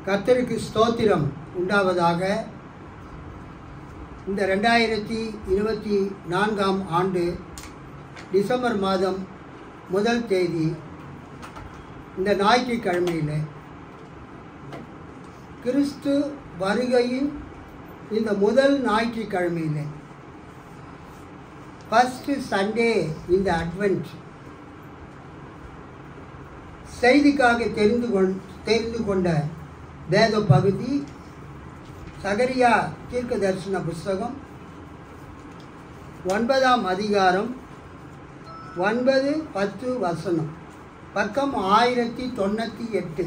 கர்த்தருக்கு ஸ்தோத்திரம் உண்டாவதாக. இந்த 2024 ஆண்டு டிசம்பர் மாதம் 1 தேதி இந்த ஞாயிற்றுக்கிழமையில் கிறிஸ்து வருகையின் இந்த முதல் ஞாயிற்றுக்கிழமையில் ஃபர்ஸ்ட் சண்டே இந்த அட்வென்ட் செய்திக்காக தெரிந்து கொண்ட வேத பகுதி சகரியா தீர்க்க தரிசன புஸ்தகம் 9ஆம் அதிகாரம் 9-10 வசனம், பக்கம் 1098.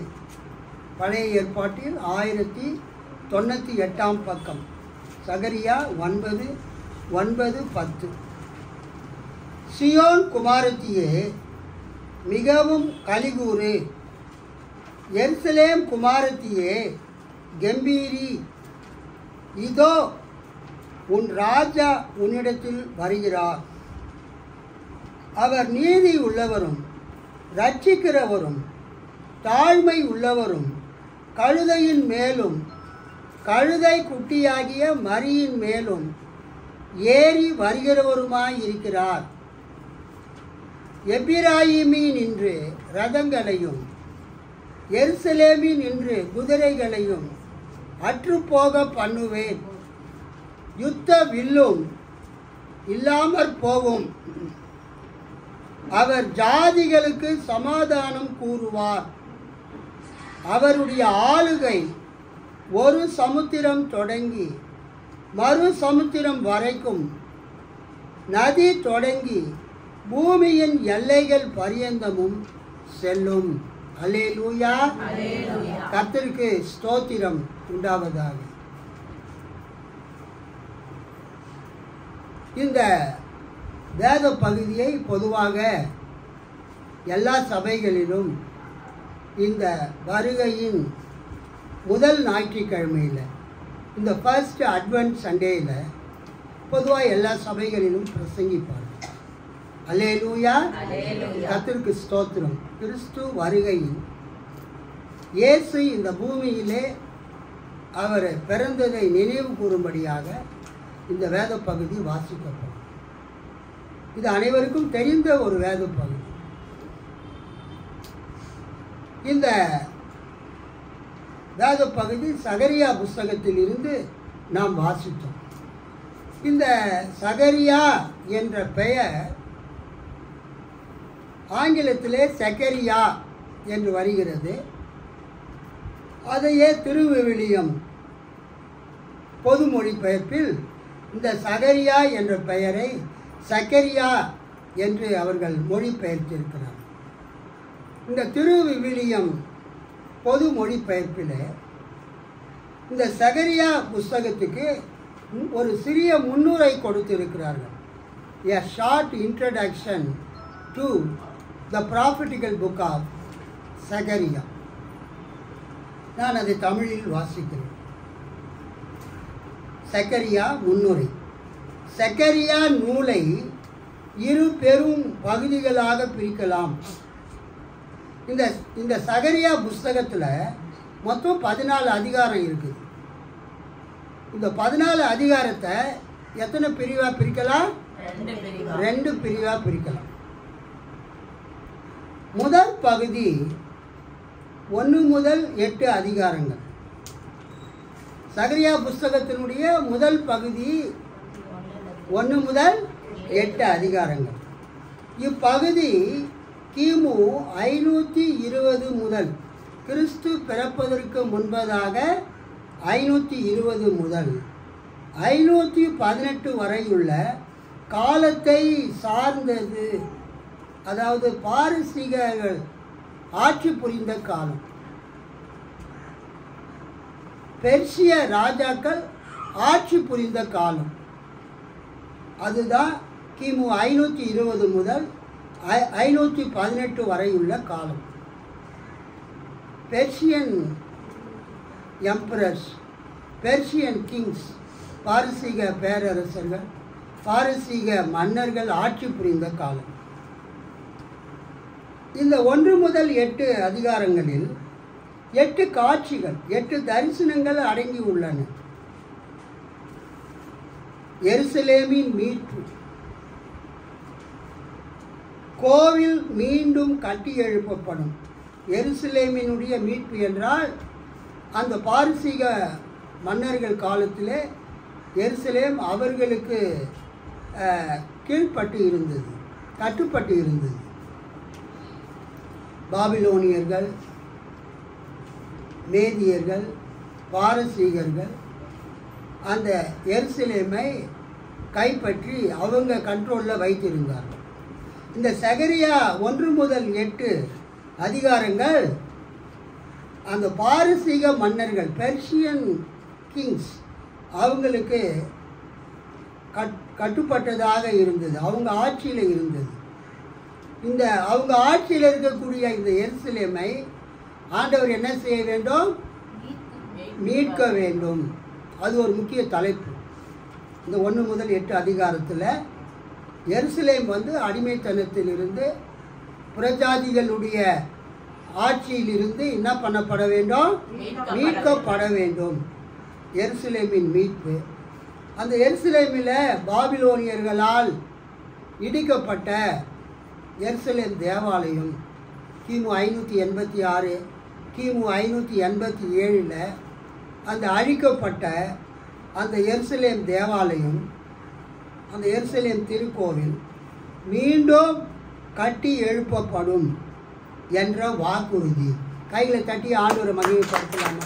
பழைய ஏற்பாட்டில் 1098ஆம் பக்கம். சகரியா 9:9-10. சியோன் குமாரத்தியே மிகவும் கலிகூறு, எருசலேம் குமாரத்தியே கம்பீரி, இதோ உன் ராஜா உன்னிடத்தில் வருகிறார். அவர் நீதி உள்ளவரும் இரட்சிக்கிறவரும் தாழ்மை உள்ளவரும் கழுதையின் மேலும் கழுதை குட்டியாகிய மரியின் மேலும் ஏறி வருகிறவருமாய் இருக்கிறார். எப்பிராயீமில் நின்று ரதங்களையும் எருசலேமில் நின்று குதிரைகளையும் அற்றுப்போக பண்ணுவேன். யுத்த வில்லும் இல்லாமற் போகும். அவர் ஜாதிகளுக்கு சமாதானம் கூறுவார். அவருடைய ஆளுகை ஒரு சமுத்திரம் தொடங்கி மறு சமுத்திரம் வரைக்கும், நதி தொடங்கி பூமியின் எல்லைகள் பரியந்தமும் செல்லும். அல்லேலூயா. கர்த்தருக்கு ஸ்தோத்திரம் உண்டாவதாக. இந்த வேத பகுதியை பொதுவாக எல்லா சபைகளிலும் இந்த வருகையின் முதல் ஞாயிற்றுக்கிழமையில், இந்த ஃபர்ஸ்ட் அட்வென்ட் சண்டேயில் பொதுவாக எல்லா சபைகளிலும் பிரசங்கிப்பார்கள். அல்லேலூயா. கர்த்தருக்கு ஸ்தோத்திரம். கிறிஸ்து வருகையில் இயேசு இந்த பூமியிலே அவர் பிறந்ததை நினைவு கூறும்படியாக இந்த வேத பகுதி வாசிக்கப்படும். இது அனைவருக்கும் தெரிந்த ஒரு வேத பகுதி. இந்த வேத பகுதி சகரியா புஸ்தகத்தில் இருந்து நாம் வாசித்தோம். இந்த சகரியா என்ற பெயர் ஆங்கிலத்திலே சக்கரியா என்று வருகிறது. அதையே திருவிவிலியம் பொது மொழிபெயர்ப்பில் இந்த சகரியா என்ற பெயரை சக்கரியா என்று அவர்கள் மொழிபெயர்த்திருக்கிறார். இந்த திருவிவிலியம் பொது மொழிபெயர்ப்பில் இந்த சகரியா புஸ்தகத்துக்கு ஒரு சிறிய முன்னுரை கொடுத்திருக்கிறார்கள். A short introduction to the prophetical book of சகரியா. நான் அதை தமிழில் வாசிக்கிறேன். சகரியா முன்னுரை. சகரியா நூலை இரு பெரும் பகுதிகளாக பிரிக்கலாம். இந்த சகரியா புஸ்தகத்தில் மொத்தம் 14 அதிகாரம் இருக்குது. இந்த 14 அதிகாரத்தை எத்தனை பிரிவாக பிரிக்கலாம்? 2 பிரிவாக பிரிக்கலாம். முதல் பகுதி 1 முதல் 8 அதிகாரங்கள். சகரியா புஸ்தகத்தினுடைய முதல் பகுதி 1 முதல் 8 அதிகாரங்கள். இப்பகுதி கிமு 520 முதல், கிறிஸ்து பிறப்பதற்கு முன்பதாக 520 முதல் 518 வரையுள்ள காலத்தை சார்ந்தது. அதாவது பாரசீகர்கள் ஆட்சி புரிந்த காலம். பெர்சிய ராஜாக்கள் ஆட்சி புரிந்த காலம். அதுதான் கிமு 520 முதல் 518 வரையுள்ள காலம். பெர்சியன் எம்பரர்ஸ், பெர்சியன் கிங்ஸ், பாரசீக பேரரசர்கள், பாரசீக மன்னர்கள் ஆட்சி புரிந்த காலம். இந்த 1 முதல் 8 அதிகாரங்களில் 8 காட்சிகள், 8 தரிசனங்கள் அடங்கி உள்ளன. எருசலேமின் மீட்பு, கோவில் மீண்டும் கட்டி எழுப்பப்படும். எருசலேமினுடைய மீட்பு என்றால் அந்த பாரசீக மன்னர்கள் காலத்திலே எருசலேம் அவர்களுக்கு கீழ்ப்பட்டு இருந்தது, கட்டுப்பட்டு இருந்தது. பாபிலோனியர்கள், மேதியர்கள், பாரசீகர்கள் அந்த எருசலேமை கைப்பற்றி அவங்க கண்ட்ரோலில் வைத்திருந்தார்கள். இந்த சகரியா 1 முதல் 8 அதிகாரங்கள் அந்த பாரசீக மன்னர்கள், பெர்ஷியன் கிங்ஸ், அவங்களுக்கு கட்டுப்பட்டதாக இருந்தது, அவங்க ஆட்சியில் இருந்தது. இந்த அவங்க ஆட்சியில் இருக்கக்கூடிய இந்த எருசலேமை ஆண்டவர் என்ன செய்ய வேண்டும்? மீட்க வேண்டும். அது ஒரு முக்கிய தலைப்பு. இந்த 1 முதல் 8 அதிகாரத்தில் எருசலேம் அடிமைத்தனத்திலிருந்து, புறஜாதிகளுடைய ஆட்சியிலிருந்து என்ன பண்ணப்பட வேண்டும்? மீட்கப்பட வேண்டும். எருசலேமின் மீட்பு. அந்த எருசலேமில் பாபிலோனியர்களால் இடிக்கப்பட்ட எருசலேம் தேவாலயம் கிமு 586, கிமு 587 அந்த அழிக்கப்பட்ட அந்த எருசலேம் தேவாலயம், அந்த எருசலேம் திருக்கோவில் மீண்டும் கட்டி எழுப்பப்படும் என்ற வாக்குறுதி. கைகளை தட்டி ஆண்டவரை மகிமைப்படுத்தலாமா?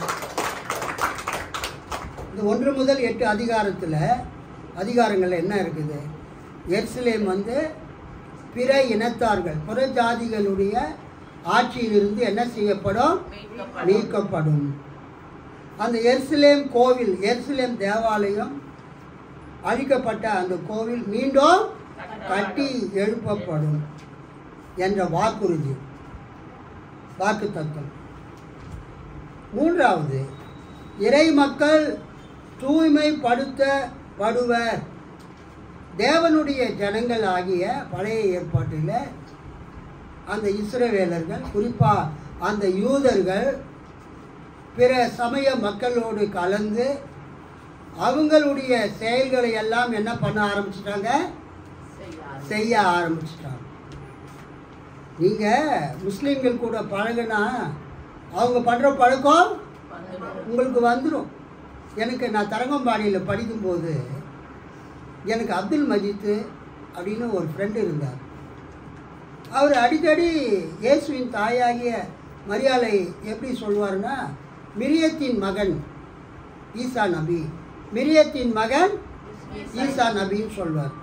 இந்த 1 முதல் 8 அதிகாரங்கள் என்ன இருக்குது? எருசலேம் பிற இனத்தார்கள், புற ஜாதிகளுடைய ஆட்சியிலிருந்து என்ன செய்யப்படும்? நீக்கப்படும். அந்த எருசலேம் கோவில், எருசலேம் தேவாலயம் அழிக்கப்பட்ட அந்த கோவில் மீண்டும் கட்டி எழுப்பப்படும் என்ற வாக்குறுதி, வாக்குத்தத்தம். 3வது, இறை மக்கள் தூய்மைப்படுத்தப்படுவர். தேவனுடைய ஜனங்கள் ஆகிய பழைய ஏற்பாட்டில் அந்த இஸ்ரவேலர்கள், குறிப்பாக அந்த யூதர்கள் பிற சமய மக்களோடு கலந்து அவங்களுடைய செயல்களை எல்லாம் என்ன பண்ண ஆரம்பிச்சிட்டாங்க? செய்ய ஆரம்பிச்சிட்டாங்க. நீங்கள் முஸ்லீம்கள் கூட பழகுனா அவங்க பண்ணுற பழக்கம் உங்களுக்கு வந்துடும். நான் தரங்கம்பாடியில் படிக்கும்போது எனக்கு அப்துல் மஜீத் அப்படின்னு ஒரு ஃப்ரெண்டு இருந்தார். அவர் அடிக்கடி இயேசுவின் தாயாகிய மரியாளை எப்படி சொல்வார்னா, மிரியத்தின் மகன் ஈசா நபி, மிரியத்தின் மகன் ஈசா நபின்னு சொல்வார்.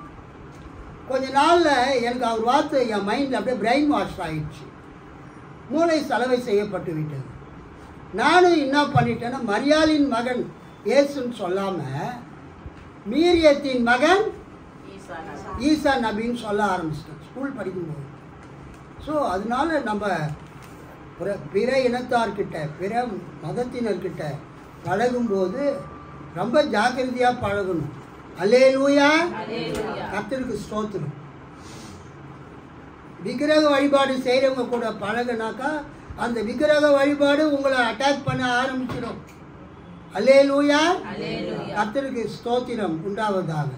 கொஞ்ச நாளில் எனக்கு அவர் வார்த்தை என் மைண்டில் அப்படியே பிரெயின் வாஷ் ஆகிடுச்சு, மூளை சலவை செய்யப்பட்டு விட்டது. நானும் என்ன பண்ணிட்டேன்னா, மரியாளின் மகன் இயேசுன்னு சொல்லாமல் மீரியத்தின் மகன் ஈசா நபின்னு சொல்ல ஆரம்பிச்சிட்டேன் ஸ்கூல் படிக்கும்போது. ஸோ அதனால நம்ம பிற இனத்தார்கிட்ட, பிற மதத்தினர்கிட்ட பழகும்போது ரொம்ப ஜாக்கிரதையாக பழகணும். அல்லேலூயா, கர்த்தருக்கு ஸ்தோத்திரம். விக்கிரக வழிபாடு செய்கிறவங்க கூட பழகுனாக்கா அந்த விக்கிரக வழிபாடு உங்களை அட்டாக் பண்ண ஆரம்பிச்சிடும். அல்லேலூயா, கர்த்தருக்கு ஸ்தோத்திரம் உண்டாவதாக.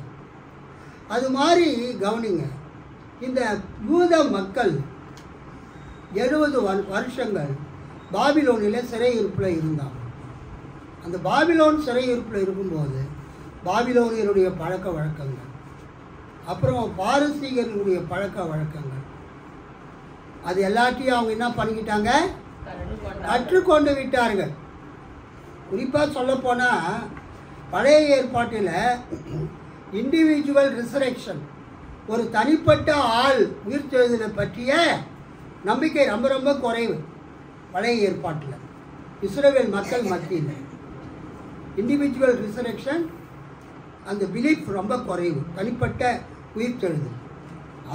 அது மாதிரி கவனிங்க, இந்த யூத மக்கள் 70 வருஷங்கள் பாபிலோனில் சிறையிருப்பில் இருந்தாங்க. அந்த பாபிலோன் சிறையிருப்பில் இருக்கும்போது பாபிலோனியருடைய பழக்க வழக்கங்கள், அப்புறம் பாரசீகர்களுடைய பழக்க வழக்கங்கள், அது எல்லாத்தையும் அவங்க என்ன பண்ணிக்கிட்டாங்க? கற்றுக்கொண்டு விட்டார்கள். குறிப்பாக சொல்லப்போனால் பழைய ஏற்பாட்டில் இண்டிவிஜுவல் ரிசரெக்ஷன், ஒரு தனிப்பட்ட ஆள் உயிர்த்தெழுதலை பற்றிய நம்பிக்கை ரொம்ப ரொம்ப குறைவு. பழைய ஏற்பாட்டில் இஸ்ரவேல் மக்கள் மத்தியில் இண்டிவிஜுவல் ரிசரெக்ஷன், அந்த பிலீஃப் ரொம்ப குறைவு, தனிப்பட்ட உயிர்த்தெழுதல்.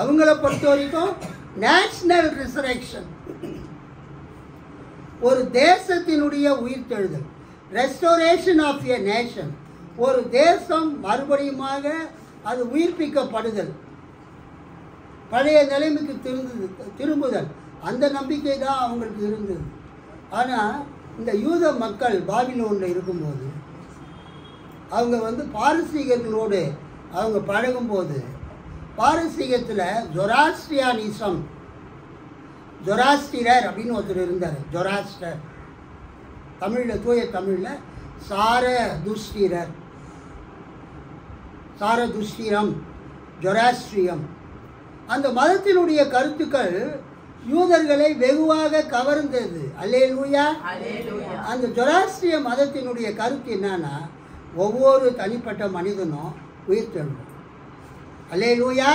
அவங்கள பொறுத்த வரைக்கும் நேஷனல் ரிசரெக்ஷன், ஒரு தேசத்தினுடைய உயிர்த்தெழுதல், ரெஸ்டோரேஷன் ஆஃப் எ நேஷன், ஒரு தேசம் மறுபடியுமாக அது உயிர்ப்பிக்கப்படுதல், பழைய நிலைமைக்கு திரும்புதல், அந்த நம்பிக்கை தான் அவங்களுக்கு இருந்தது. ஆனால் இந்த யூத மக்கள் பாபிலோனில் இருக்கும்போது அவங்க பாரசீகர்களோடு அவங்க பழகும்போது பாரசீகத்தில் ஜொராஸ்டிரர் அப்படின்னு ஒருத்தர் இருந்தார். ஜொராஸ்டர் தமிழில், தூய தமிழில் சாரதுஷ்டிரம், ஜொராஸ்ட்ரியம். அந்த மதத்தினுடைய கருத்துக்கள் யூதர்களை வெகுவாக கவர்ந்தது. அல்லேலூயா. அந்த ஜொராஸ்ட்ரிய மதத்தினுடைய கருத்து என்னன்னா, ஒவ்வொரு தனிப்பட்ட மனிதனும் உயிர்த்தெழும். அல்லேலூயா.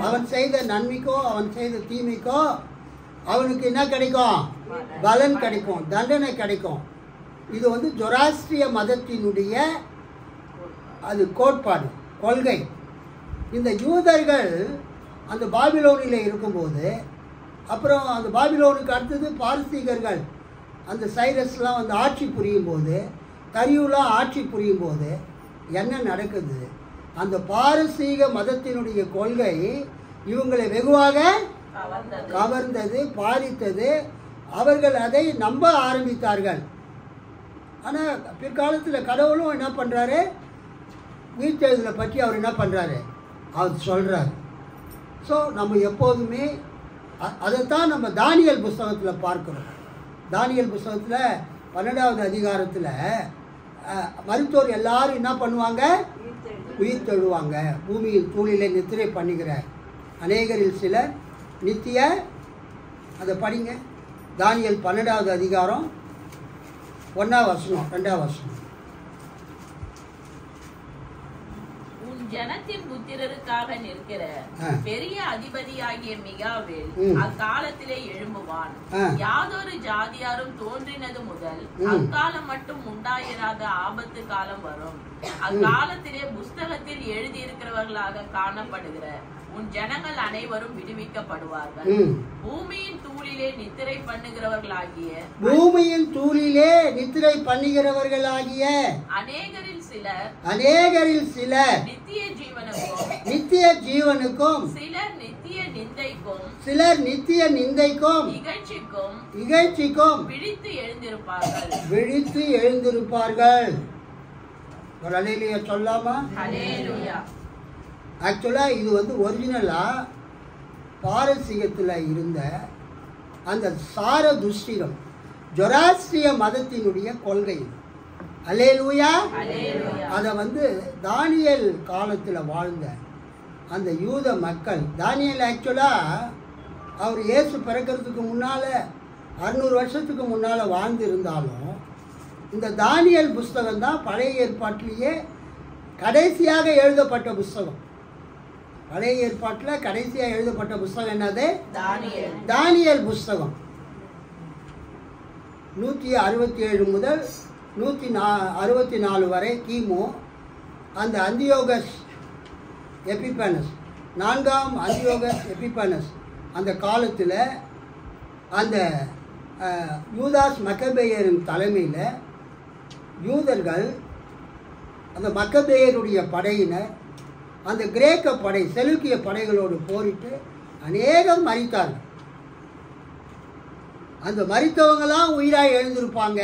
அவன் செய்த நன்மைக்கோ அவன் செய்த தீமைக்கோ அவனுக்கு என்ன கிடைக்கும்? பலன் கிடைக்கும், தண்டனை கிடைக்கும். இது ஜொராஸ்ட்ரிய மதத்தினுடைய அது கோட்பாடு, கொள்கை. இந்த யூதர்கள் அந்த பாபிலோனில் இருக்கும்போது, அப்புறம் அந்த பாபிலோனுக்கு அடுத்தது பாரசீகர்கள் அந்த சைரஸ்லாம் ஆட்சி புரியும் போது, கரியூலாம் ஆட்சி புரியும் போது என்ன நடக்குது? அந்த பாரசீக மதத்தினுடைய கொள்கை இவங்களை வெகுவாக கவர்ந்தது, பாதித்தது. அவர்கள் அதை நம்ப ஆரம்பித்தார்கள். ஆனால் பிற்காலத்தில் கடவுளும் என்ன பண்ணுறாரு? உயிர்த்தெழுதலை பற்றி அவர் என்ன பண்ணுறாரு? அவர் சொல்கிறார். ஸோ நம்ம எப்போதுமே அதைத்தான் நம்ம தானியேல் புஸ்தகத்தில் பார்க்குறோம். தானியேல் புஸ்தகத்தில் 12வது அதிகாரத்தில் மருத்துவர் எல்லாரும் என்ன பண்ணுவாங்க? உயிர்த்தெழுவாங்க. பூமியின் தூளிலே நித்திரை பண்ணுகிற அநேகரில் சிலர் நித்திய, அதை படிங்க. தானியேல் 12வது அதிகாரம் 1ஆம் வசனம் 2ஆம் வசனம். ஜனத்தின் புத்திரருக்காக நிற்கிற பெரிய அதிபதியாகிய மிகாவேல் அக்காலத்திலே எழும்புவான். யாதொரு ஜாதியாரும் தோன்றினது முதல் அக்காலம் மட்டும் உண்டாயிராத ஆபத்து காலம் வரும். அக்காலத்திலே புஸ்தகத்தில் எழுதியிருக்கிறவர்களாக காணப்படுகிற உன் ஜனங்கள் அனைவரும் விடுவிக்கப்படுவார்கள். பூமியின் தூளிலே நித்திரை பண்ணுகிறவர்களாகிய அநேகரில் சிலர் நித்திய ஜீவனுக்கும் சிலர் நித்திய நிந்தைக்கும் இகழ்ச்சிக்கும் விழித்து எழுந்திருப்பார்கள். ஒரு அல்லேலூயா சொல்லாமா? ஆக்சுவலாக இது ஒரிஜினலாக பாரசீகத்தில் இருந்த அந்த சாரதுஷ்டிரம், ஜொராஸ்ட்ரிய மதத்தினுடைய கொள்கை. அல்லேலூயா. அதை தானியேல் காலத்தில் வாழ்ந்த அந்த யூத மக்கள், தானியேல் ஆக்சுவலாக அவர் இயேசு பிறக்கிறதுக்கு முன்னால் 600 வருஷத்துக்கு முன்னால் வாழ்ந்திருந்தாலும், இந்த தானியேல் புஸ்தகம் தான் பழைய ஏற்பாட்டிலேயே கடைசியாக எழுதப்பட்ட புஸ்தகம். பழைய ஏற்பாட்டில் கடைசியாக எழுதப்பட்ட புஸ்தகம் என்னது? தானியேல் புஸ்தகம். 167 முதல் 164 வரை கிமு அந்த அந்தியோகஸ் எபிபனஸ், 4ஆம் அந்தியோகஸ் எபிபனஸ் அந்த காலத்தில் அந்த யூதாஸ் மக்கபேயரின் தலைமையில் யூதர்கள் அந்த மக்கபேயருடைய படையினர் அந்த கிரேக்க படை, செலுக்கிய படைகளோடு போரிட்டு அநேகம் மரித்தார்கள். அந்த மரித்தவங்களாம் உயிராக எழுந்திருப்பாங்க.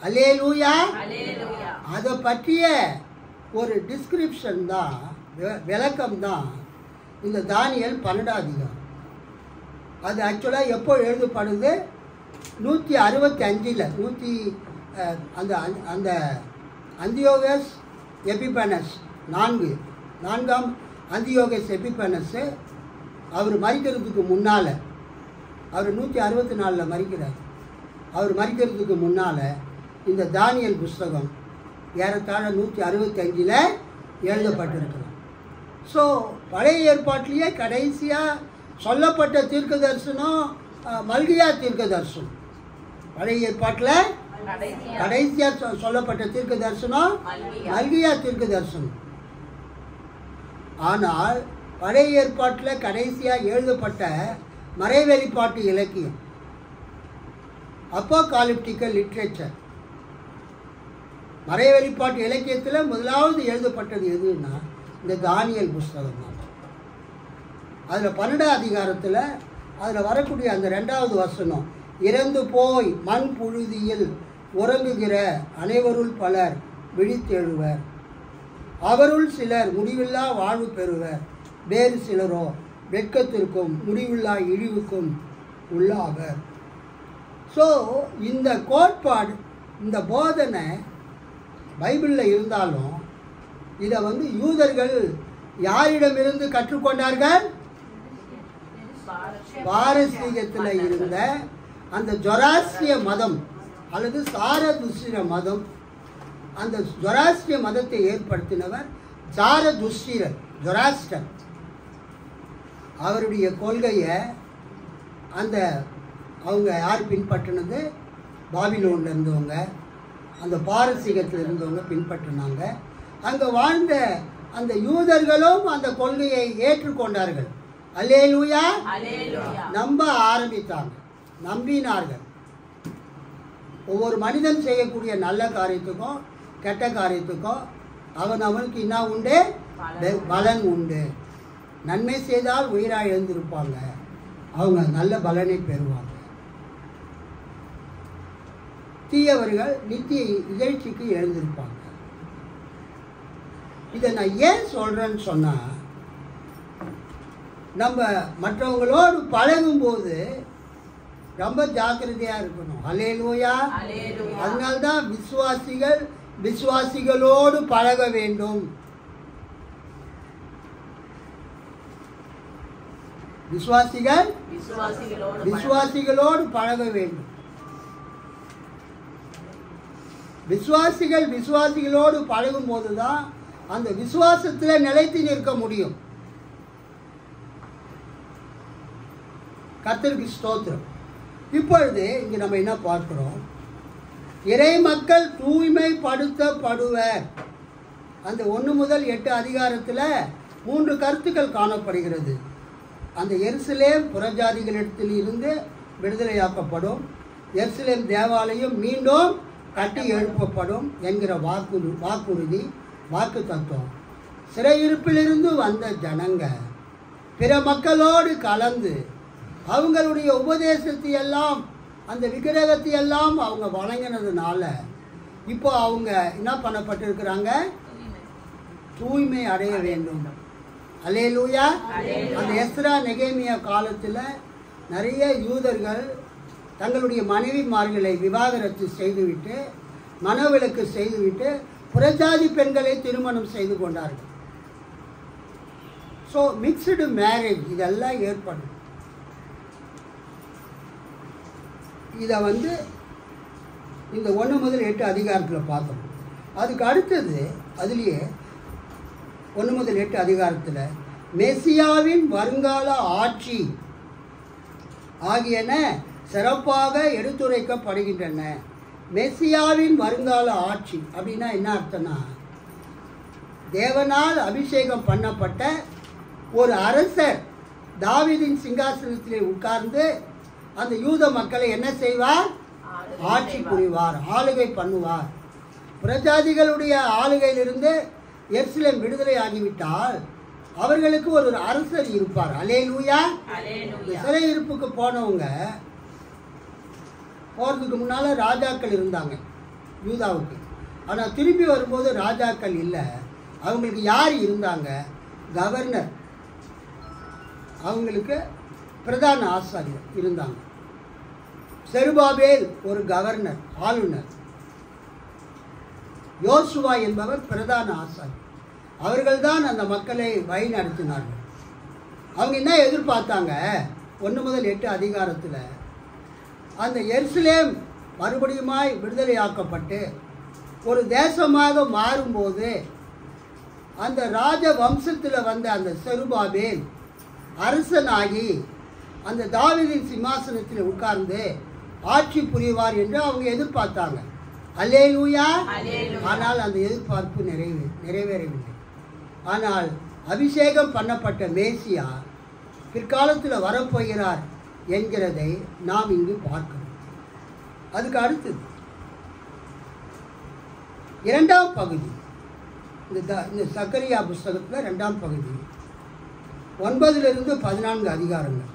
அல்லேலூயா. அதை பற்றிய ஒரு டிஸ்கிரிப்ஷன் தான், விளக்கம் தான் இந்த தானியேல் 12ஆம் அதிகாரம். அது ஆக்சுவலாக எப்போ எழுதப்படுது? 165 அந்த அந்தியோகஸ் எபிபனஸ் 4ஆம் அந்தியோகஸ் எபிபனஸ் அவர் மரிக்கிறதுக்கு முன்னால், அவர் 164 மரிக்கிறார். அவர் மரிக்கிறதுக்கு முன்னால் இந்த தானியேல் புஸ்தகம் ஏறத்தாழ 165 எழுதப்பட்டிருக்கிறது. ஸோ பழைய ஏற்பாட்டிலேயே கடைசியாக சொல்லப்பட்ட தீர்க்க தரிசனம் மல்கியா தீர்க்க தரிசனம். பழைய ஏற்பாட்டில் கடைசியாக சொல்லப்பட்ட தீர்க்க தரிசனம் மல்கியா தீர்க்க தரிசனம். ஆனால் பழைய ஏற்பாட்டில் கடைசியாக எழுதப்பட்ட மறைவெளிப்பாட்டு இலக்கியம், அப்போகாலிப்டிக்கல் லிட்ரேச்சர், மறைவெளிப்பாட்டு இலக்கியத்தில் முதலாவது எழுதப்பட்டது எதுன்னா இந்த தானியேல் புஸ்தகம் தான். அதில் 12ஆம் அதிகாரத்தில் அதில் வரக்கூடிய அந்த 2வது வசனம், இறந்து போய் மண் புழுதியில் உறங்குகிற அனைவருள் பலர் விழித்தெழுவர். அவருள் சிலர் முடிவில்லா வாழ்வு பெறுவர், வேறு சிலரோ வெட்கத்திற்கும் முடிவில்லா இழிவுக்கும் உள்ளாவர். ஸோ இந்த கோட்பாடு, இந்த போதனை பைபிளில் இருந்தாலும் இதை யூதர்கள் யாரிடமிருந்து கற்றுக்கொண்டார்கள்? பாரசீகத்தில் இருந்த அந்த ஜொராஸ்ட்ரிய மதம் அல்லது சாரதுஸ்திர மதம். அந்த ஜொராஸ்ட்ரிய மதத்தை ஏற்படுத்தினவர் ஜாரதுஸ்திரர், ஜொராஸ்டர். அவருடைய கொள்கையை அவங்க யார் பின்பற்றினது? பாபிலோனில் இருந்தவங்க, அந்த பாரசீகத்தில் இருந்தவங்க பின்பற்றினாங்க. அங்கே வாழ்ந்த அந்த யூதர்களும் அந்த கொள்கையை ஏற்றுக்கொண்டார்கள். அல்லேலூயா, நம்ப ஆரம்பித்தாங்க, நம்பினார்கள். ஒவ்வொரு மனிதன் செய்யக்கூடிய நல்ல காரியத்துக்கும் கெட்ட காரியத்துக்கும் அவனுக்கு என்ன உண்டு? பலன் உண்டு. நன்மை செய்தால் உயிராக எழுந்திருப்பாங்க, அவங்க நல்ல பலனை பெறுவாங்க. தீயவர்கள் நித்திய இகழ்ச்சிக்கு எழுந்திருப்பாங்க. இதை நான் ஏன் சொல்றேன்னு சொன்னா, நம்ம மற்றவங்களோடு பழகும்போது ரொம்ப ஜாக்கிரதையா இருக்கணும். அல்லேலூயா. அதனால்தான் விசுவாசிகளோடு பழக வேண்டும். விசுவாசிகளோடு பழக வேண்டும். விசுவாசிகளோடு பழகும் போதுதான் அந்த விசுவாசத்தில் நிலைத்து நிற்க முடியும். கர்த்தருக்கு ஸ்தோத்திரம். இப்பொழுது இங்கே நம்ம என்ன பார்க்கிறோம்? இறை மக்கள் தூய்மைப்படுத்தப்படுவர். அந்த 1 முதல் 8 அதிகாரத்தில் 3 கருத்துக்கள் காணப்படுகிறது. அந்த எருசலேம் புறஜாதிகளிடத்தில் இருந்து விடுதலையாக்கப்படும், எருசலேம் தேவாலயம் மீண்டும் கட்டி எழுப்பப்படும் என்கிற வாக்குறுதி, வாக்கு தத்துவம். சிறையிருப்பிலிருந்து வந்த ஜனங்க பிற மக்களோடு கலந்து அவங்களுடைய உபதேசத்தை எல்லாம், அந்த விக்கிரகத்தை எல்லாம் அவங்க வழங்கினதுனால இப்போ அவங்க என்ன பண்ணப்பட்டிருக்கிறாங்க? தூய்மை அடைய வேண்டும். அல்லேலூயா. அந்த எஸ்ரா நெகேமியா காலத்தில் நிறைய யூதர்கள் தங்களுடைய மனைவிமார்களை விவாகரத்து செய்துவிட்டு, மனவிலக்கு செய்துவிட்டு புறஜாதி பெண்களை திருமணம் செய்து கொண்டார்கள். ஸோ மிக்சடு மேரேஜ் இதெல்லாம் ஏற்படும். இதை இந்த 1 முதல் 8 அதிகாரத்தில் பார்த்தோம். அதுக்கு அடுத்தது அதுலேயே 1 முதல் 8 அதிகாரத்தில் மெசியாவின் வருங்கால ஆட்சி ஆகியன சிறப்பாக எடுத்துரைக்கப்படுகின்றன. மெசியாவின் வருங்கால ஆட்சி அப்படின்னா என்ன அர்த்தம்னா, தேவனால் அபிஷேகம் பண்ணப்பட்ட ஒரு அரசர் தாவீதின் சிங்காசனத்திலே உட்கார்ந்து அந்த யூத மக்களை என்ன செய்வார்? ஆட்சி புரிவார், ஆளுகை பண்ணுவார். புறஜாதிகளுடைய ஆளுகையிலிருந்து எருசலேம் விடுதலை ஆகிவிட்டால் அவர்களுக்கு ஒரு அரசர் இருப்பார். அல்லேலூயா. சிறை இருப்புக்கு போனவங்க போகிறதுக்கு முன்னால் ராஜாக்கள் இருந்தாங்க யூதாவுக்கு. ஆனால் திரும்பி வரும்போது ராஜாக்கள் இல்லை. அவங்களுக்கு யார் இருந்தாங்க? கவர்னர். அவங்களுக்கு பிரதான ஆசாரியர் இருந்தாங்க. செருபாபேல் ஒரு கவர்னர், ஆளுநர். யோசுவா என்பவர் பிரதான ஆசாரியர். அவர்கள்தான் அந்த மக்களை வழி நடத்தினார்கள். அவங்க என்ன எதிர்பார்த்தாங்க? 1 முதல் 8 அதிகாரத்தில் அந்த எருசலேம் மறுபடியுமாய் விடுதலையாக்கப்பட்டு ஒரு தேசமாக மாறும்போது அந்த ராஜ வம்சத்தில் வந்த அந்த செருபாபேல் அரசனாகி அந்த தாவீதின் சிம்மாசனத்தில் உட்கார்ந்து ஆட்சி புரிவார் என்று அவங்க எதிர்பார்த்தாங்க. அல்லேலூயா. ஆனால் அந்த எதிர்பார்ப்பு நிறைவேறவில்லை. ஆனால் அபிஷேகம் பண்ணப்பட்ட மேசியா பிற்காலத்தில் வரப்போகிறார் என்கிறதை நாம் இங்கு பார்க்கிறோம். அதுக்கு அடுத்தது 2ஆம் பகுதி, இந்த சக்கரியா புஸ்தகத்தில் 2ஆம் பகுதி 9 to 14 அதிகாரங்கள்.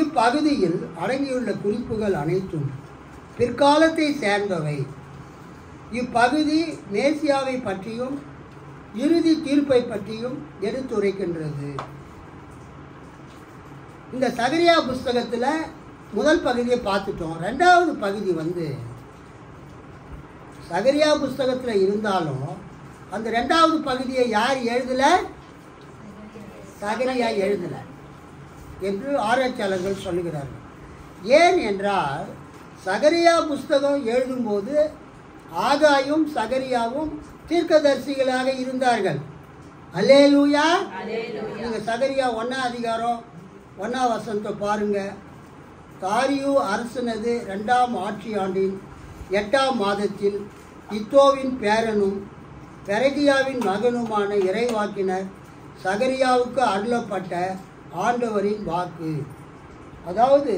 இப்பகுதியில் அடங்கியுள்ள குறிப்புகள் அனைத்தும் பிற்காலத்தை சேர்ந்தவை. இப்பகுதி மேசியாவை பற்றியும் இறுதி தீர்ப்பை பற்றியும் எடுத்துரைக்கின்றது. இந்த சகரியா புஸ்தகத்தில் முதல் பகுதியை பார்த்துட்டோம். ரெண்டாவது பகுதி சகரியா புஸ்தகத்தில் இருந்தாலும் அந்த ரெண்டாவது பகுதியை யார் எழுதலை? சகரியா எழுதலை என்று ஆராய்ச்சியாளர்கள் சொல்லுகிறார்கள். ஏன் என்றால் சகரியா புஸ்தகம் எழுதும்போது ஆகாயும் சகரியாவும் தீர்க்கதரிசிகளாக இருந்தார்கள். அல்லேலூயா. நீங்கள் சகரியா 1ஆம் அதிகாரம் 1ஆம் வசனத்தை பாருங்க. தாரியு அரசனது 2ஆம் ஆட்சி ஆண்டின் 8ஆம் மாதத்தில் இத்தோவின் பேரனும் பெரகியாவின் மகனுமான இறைவாக்கினர் சகரியாவுக்கு அருளப்பட்ட ஆண்டவரின் வாக்கு. அதாவது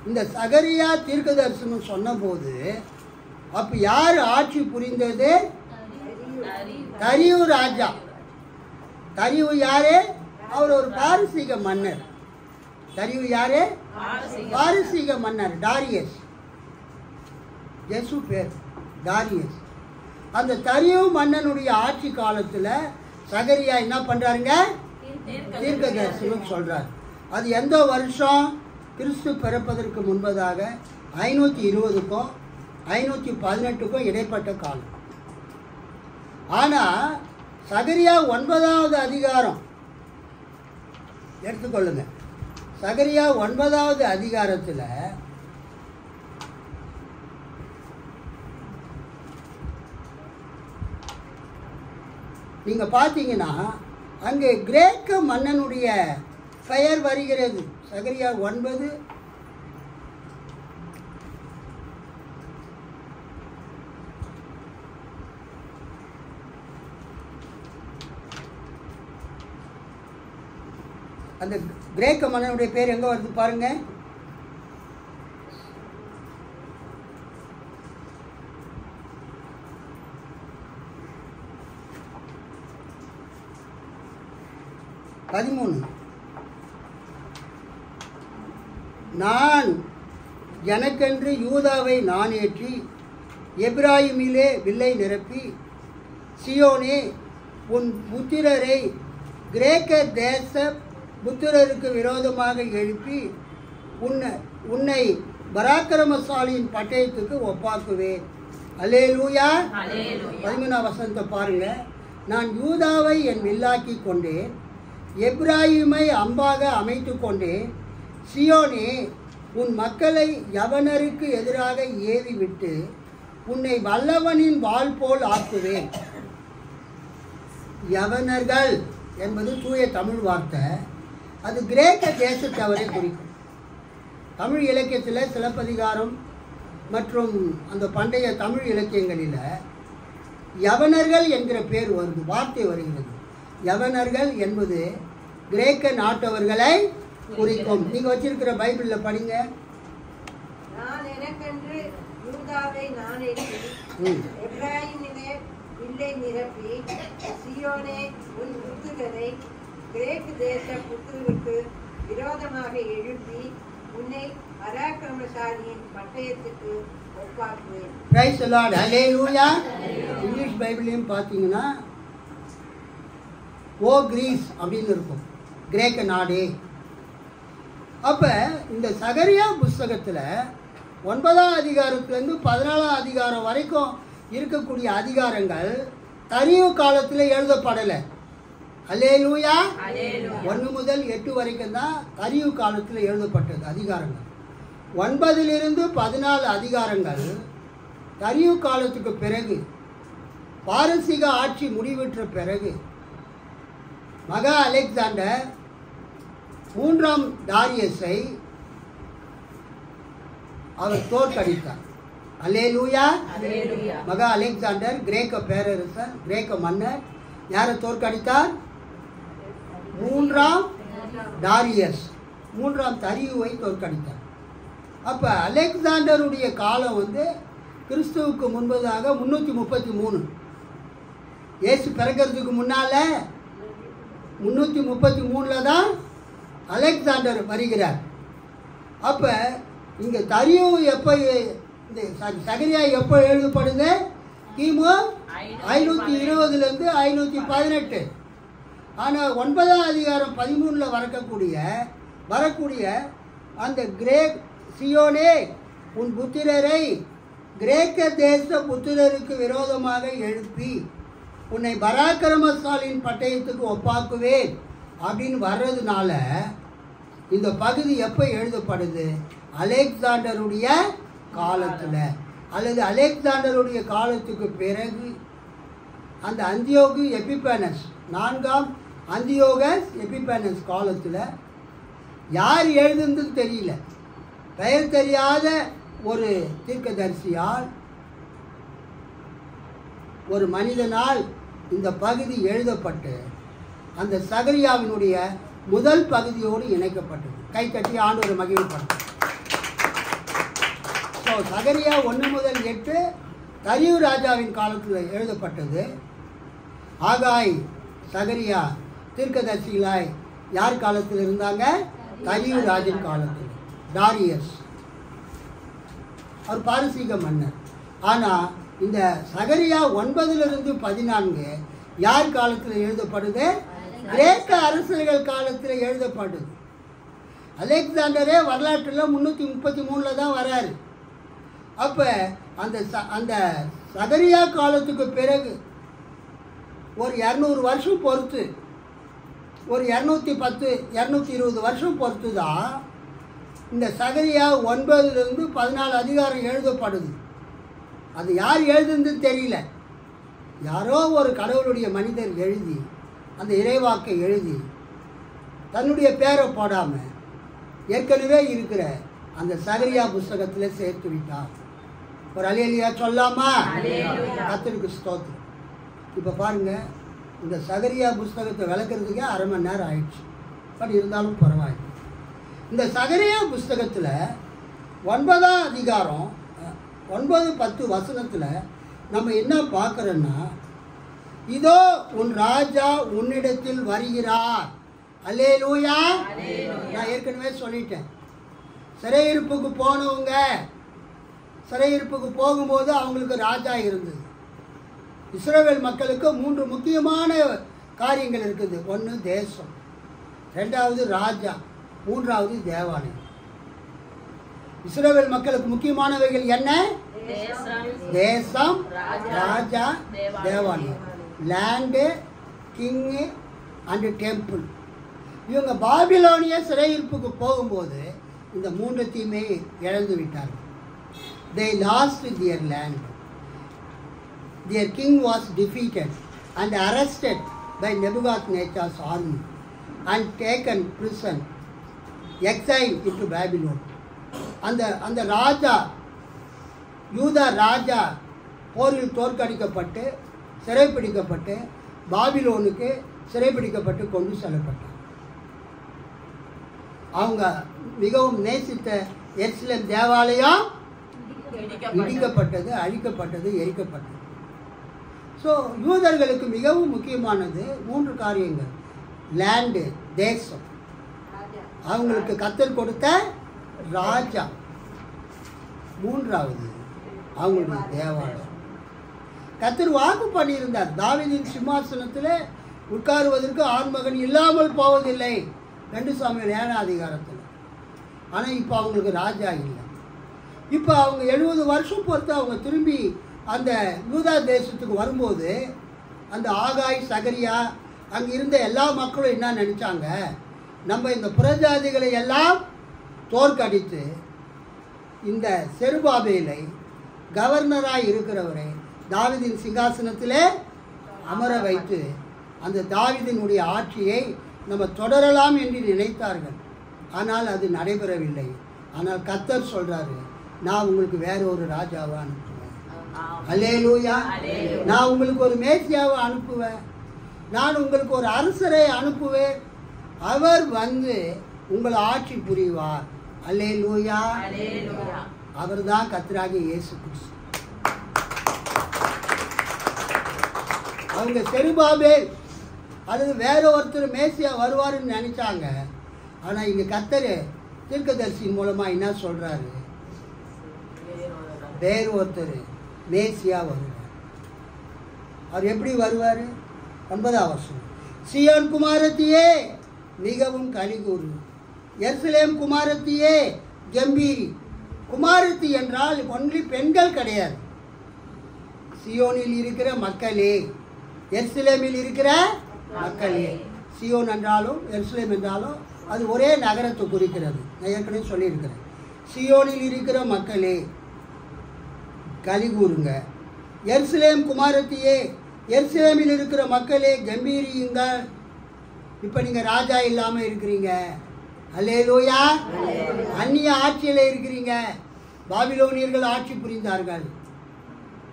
இந்த சகரியா தீர்க்கதரிசனம் சொன்னபோது அப்போ யார் ஆட்சி புரிந்தது? தரியு ராஜா. தரியு யாரு? அவர் ஒரு பாரசீக மன்னர். தரியு யாரு? பாரசீக மன்னர். டாரியஸ். ஜெசு பேர் டாரியஸ். அந்த தரியு மன்னனுடைய ஆட்சி காலத்தில் சகரியா என்ன பண்ணுறாருங்க? தீர்க்க தரிசனம் சொல்கிறார். அது எந்த வருஷம்? கிறிஸ்து பிறப்பதற்கு முன்பதாக 520க்கும் 518க்கும் இடைப்பட்ட காலம். ஆனால் சகரியா 9வது அதிகாரம் எடுத்துக்கொள்ளுங்க. சகரியா 9வது அதிகாரத்தில் நீங்கள் பார்த்தீங்கன்னா அங்கே கிரேக்க மன்னனுடைய பெயர் வருகிறது. சகரியா 9 அந்த கிரேக்க மன்னனுடைய பேர் எங்கே வருது பாருங்க. நான் எனக்கென்று யூதாவை நான் ஏற்றி எப்ராயிமிலே வில்லை நிரப்பி சியோனே உன் புத்திரரை கிரேக்க தேச புத்திரருக்கு விரோதமாக எழுப்பி உன்னை பராக்கிரமசாலியின் பட்டயத்துக்கு ஒப்பாக்குவேன். அல்லேலூயா. 13ஆம் வசனத்தை பாருங்க. நான் யூதாவை என் வில்லாக்கி கொண்டேன், எப்ராயிமை அம்பாக அமைத்து கொண்டேன். சியோனே உன் மக்களை யவனருக்கு எதிராக ஏவி விட்டு உன்னை வல்லவனின் வாள் போல் ஆக்குவேன். யவனர்கள் என்பது தூய தமிழ் வார்த்தை. அது கிரேக்க தேசத்தவரை குறிக்கும். தமிழ் இலக்கியத்தில் சிலப்பதிகாரம் மற்றும் அந்த பண்டைய தமிழ் இலக்கியங்களில் யவனர்கள் என்கிற பேர் வருது, வார்த்தை வருகிறது. யவனர்கள் என்பது கிரேக்க நாட்டவர்களை குறிக்கும். நீங்கள் வச்சிருக்கிற பைபிளில் படிங்க. நான் எனக்கென்று யூதாவை நான் ஏற்றி எப்ராயிமிலே வில்லை நிரப்பி சியோனே உன் புத்திரரை கிரேக்கு தேச புத்திரருக்கு விரோதமாக எழுப்பி உன்னை பராக்கிரமசாலியின் பட்டயத்துக்கு ஒப்பாக்குவேன். Praise the Lord. Hallelujah. English பைபிளையும் பார்த்தீங்கன்னா ஓ கிரீஸ் அப்படின்னு இருக்கும், கிரேக்க நாடு. அப்போ இந்த சகரியா புஸ்தகத்தில் 9ஆம் அதிகாரத்துலேருந்து 14ஆம் அதிகாரம் வரைக்கும் இருக்கக்கூடிய அதிகாரங்கள் தரியு காலத்தில் எழுதப்படலை. அல்லேலூயா. 1 முதல் 8 வரைக்கும் தான் தரியு காலத்தில் எழுதப்பட்டது அதிகாரங்கள். 9லிருந்து 14 அதிகாரங்கள் தரியு காலத்துக்கு பிறகு, பாரசீக ஆட்சி முடிவுற்ற பிறகு மகா அலெக்சாண்டர் 3ஆம் டாரியஸை அவர் தோற்கடித்தார். அல்லேலூயா. மகா அலெக்சாண்டர் கிரேக்க பேரரசர், கிரேக்க மன்னர். யாரை தோற்கடித்தார்? 3ஆம் டாரியஸ், 3ஆம் தரியுவை தோற்கடித்தார். அப்போ அலெக்சாண்டருடைய காலம் கிறிஸ்துவுக்கு முன்பதாக 333. இயேசு பிறக்கிறதுக்கு முன்னால் 333 தான் அலெக்சாண்டர் வருகிறார். அப்போ இங்கே தரியு எப்போ இந்த சகரியா எப்போ எழுதப்படுது? கிமு 520 518. ஆனால் 9ஆம் அதிகாரம் 13 வரக்கூடிய அந்த கிரேக் சியோனே உன் புத்திரரை கிரேக்க தேச புத்திரருக்கு விரோதமாக எழுப்பி உன்னை பராக்கிரமசாலியின் பட்டயத்துக்கு ஒப்பாக்குவேன் அப்படின்னு வர்றதுனால இந்த பகுதி எப்போ எழுதப்படுது? அலெக்சாண்டருடைய காலத்தில் அல்லது அலெக்சாண்டருடைய காலத்துக்கு பிறகு அந்த அந்தியோகு எபிபேனஸ் 4ஆம் அந்தியோகஸ் எபிபேனஸ் காலத்தில் யார் எழுதுன்னு தெரியல, பெயர் தெரியாத ஒரு தீர்க்கதரிசியால் ஒரு மனிதனால் இந்த பகுதி எழுதப்பட்டு அந்த சகரியாவினுடைய முதல் பகுதியோடு இணைக்கப்பட்டது. கை தட்டி ஆண்டவரை மகிழ்வுபடுத்தும். ஸோ சகரியா 1 முதல் 8 தரியு ராஜாவின் காலத்தில் எழுதப்பட்டது. ஆகாய் சகரியா தீர்க்கதரிசிகளாய் யார் காலத்தில் இருந்தாங்க? தரியு ராஜின் காலத்தில். டாரியஸ் அவர் பாரசீக மன்னர். ஆனால் இந்த சகரியா 9 - 14 யார் காலத்தில் எழுதப்படுது? கிரேக்க அரசர்கள் காலத்தில் எழுதப்படுது. அலெக்சாண்டரே வரலாற்றில் 333 தான் வராரு. அப்போ அந்த சகரியா காலத்துக்கு பிறகு ஒரு 200 வருஷம் பொறுத்து, ஒரு 210 220 வருஷம் பொறுத்து தான் இந்த சகரியா 9 - 14 அதிகாரம் எழுதப்படுது. அது யார் எழுதுன்னு தெரியல. யாரோ ஒரு கடவுளுடைய மனிதர் எழுதி அந்த இறைவாக்கை எழுதி தன்னுடைய பேரை போடாமல் ஏற்கனவே இருக்கிற அந்த சகரியா புஸ்தகத்தில் சேர்த்து விட்டார். ஒரு அல்லேலூயா சொல்லாமா? கர்த்தருக்கு ஸ்தோத்திரம். இப்போ பாருங்கள், இந்த சகரியா புஸ்தகத்தை விளக்குறதுக்கே அரை மணி நேரம் ஆயிடுச்சு. பட் இருந்தாலும் பரவாயில்லை. இந்த சகரியா புஸ்தகத்தில் 9ஆம் அதிகாரம் 9-10 வசனத்தில் நம்ம என்ன பார்க்குறோன்னா, இதோ உன் ராஜா உன்னிடத்தில் வருகிறார். அல்லேலூயா. நான் ஏற்கனவே சொல்லிட்டேன், சிறையிருப்புக்கு போனவங்க சிறையிருப்புக்கு போகும்போது அவங்களுக்கு ராஜா இருந்தது. இஸ்ரவேல் மக்களுக்கு 3 முக்கியமான காரியங்கள் இருக்குது. 1 தேசம், 2வது ராஜா, 3வது தேவாலயம். இஸ்ரவேல் மக்களுக்கு முக்கியமானவைகள் என்ன? தேசம், ராஜா, தேவாலயம். Land, king and temple. இவங்க பாபிலோனிய சிறையிருப்புக்கு போகும்போது இந்த 3த்தையுமே இழந்து விட்டார்கள். They lost their land. Their king was defeated and arrested by Nebuchadnezzar's army and taken prison, exiled into Babylon. அந்த ராஜா, யூதா ராஜா போரில் தோற்கடிக்கப்பட்டு சிறைப்பிடிக்கப்பட்டு பாபிலோனுக்கு சிறைப்பிடிக்கப்பட்டு கொண்டு செல்லப்பட்டார். அவங்க மிகவும் நேசித்த எருசலேம் தேவாலயம் இடிக்கப்பட்டது, அழிக்கப்பட்டது, எரிக்கப்பட்டது. ஸோ யூதர்களுக்கு மிகவும் முக்கியமானது 3 காரியங்கள். லேண்டு, தேசம், அவங்களுக்கு கர்த்தர் கொடுத்த ராஜா, 3வது அவங்களுடைய தேவாலயம். கர்த்தர் வாக்கு பண்ணியிருந்தார், தாவீதின் சிம்மாசனத்தில் உட்காருவதற்கு ஆண்மகன் இல்லாமல் போவதில்லை, 2 சாமுவேல் 7ஆம் அதிகாரத்தில். ஆனால் இப்போ அவங்களுக்கு ராஜா இல்லை. இப்போ அவங்க 70 வருஷம் பொறுத்து அவங்க திரும்பி அந்த யூதா தேசத்துக்கு வரும்போது அந்த ஆகாய் சகரியா அங்கே இருந்த எல்லா மக்களும் என்ன நினச்சாங்க, நம்ம இந்த புறஜாதிகளை எல்லாம் தோற்கடித்து இந்த செருபாபேலை கவர்னராக இருக்கிறவரை தாவீதின் சிங்காசனத்திலே அமர வைத்து அந்த தாவீதினுடைய ஆட்சியை நம்ம தொடரலாம் என்று நினைத்தார்கள். ஆனால் அது நடைபெறவில்லை. ஆனால் கர்த்தர் சொல்கிறாரு, நான் உங்களுக்கு வேற ஒரு ராஜாவை அனுப்புவேன். அல்லேலூயா. நான் உங்களுக்கு ஒரு மேசியாவை அனுப்புவேன். நான் உங்களுக்கு ஒரு அரசரை அனுப்புவேன். அவர் வந்து உங்களை ஆட்சி புரிவார். அல்லேலூயா. அவர் தான் கர்த்தராகிய இயேசு கிறிஸ்து. அவங்க செருபாபேல் அல்லது வேற ஒருத்தர் மேசியா வருவாருன்னு நினைச்சாங்க. ஆனால் இங்கே கர்த்தர் தீர்க்கதரிசியின் மூலமா என்ன சொல்றாரு? வேறு ஒருத்தர் மேசியா வருவார். அவர் எப்படி வருவார்? 9ஆம் வசனம், சீயோன் குமாரத்தியே மிகவும் கலிகூறு, எருசலேம் குமாரத்தியே கம்பீரி. குமாரத்தி என்றால் ஒன்லி பெண்கள் கிடையாது. சியோனில் இருக்கிற மக்களே, எருசலேமில் இருக்கிற மக்களே. சியோன் என்றாலும் எருசலேம் என்றாலும் அது ஒரே நகரத்தை குறிக்கிறது. நான் ஏற்கனவே சொல்லியிருக்கிறேன். சியோனில் இருக்கிற மக்களே கலிகூறுங்க. எருசலேம் குமாரத்தியே, எருசலேமில் இருக்கிற மக்களே கம்பீரியுங்கள். இப்போ நீங்கள் ராஜா இல்லாமல் இருக்கிறீங்க. அல்லேலூயா. அந்நிய ஆட்சியில் இருக்கிறீங்க. பாபிலோனியர்கள் ஆட்சி புரிந்தார்கள்,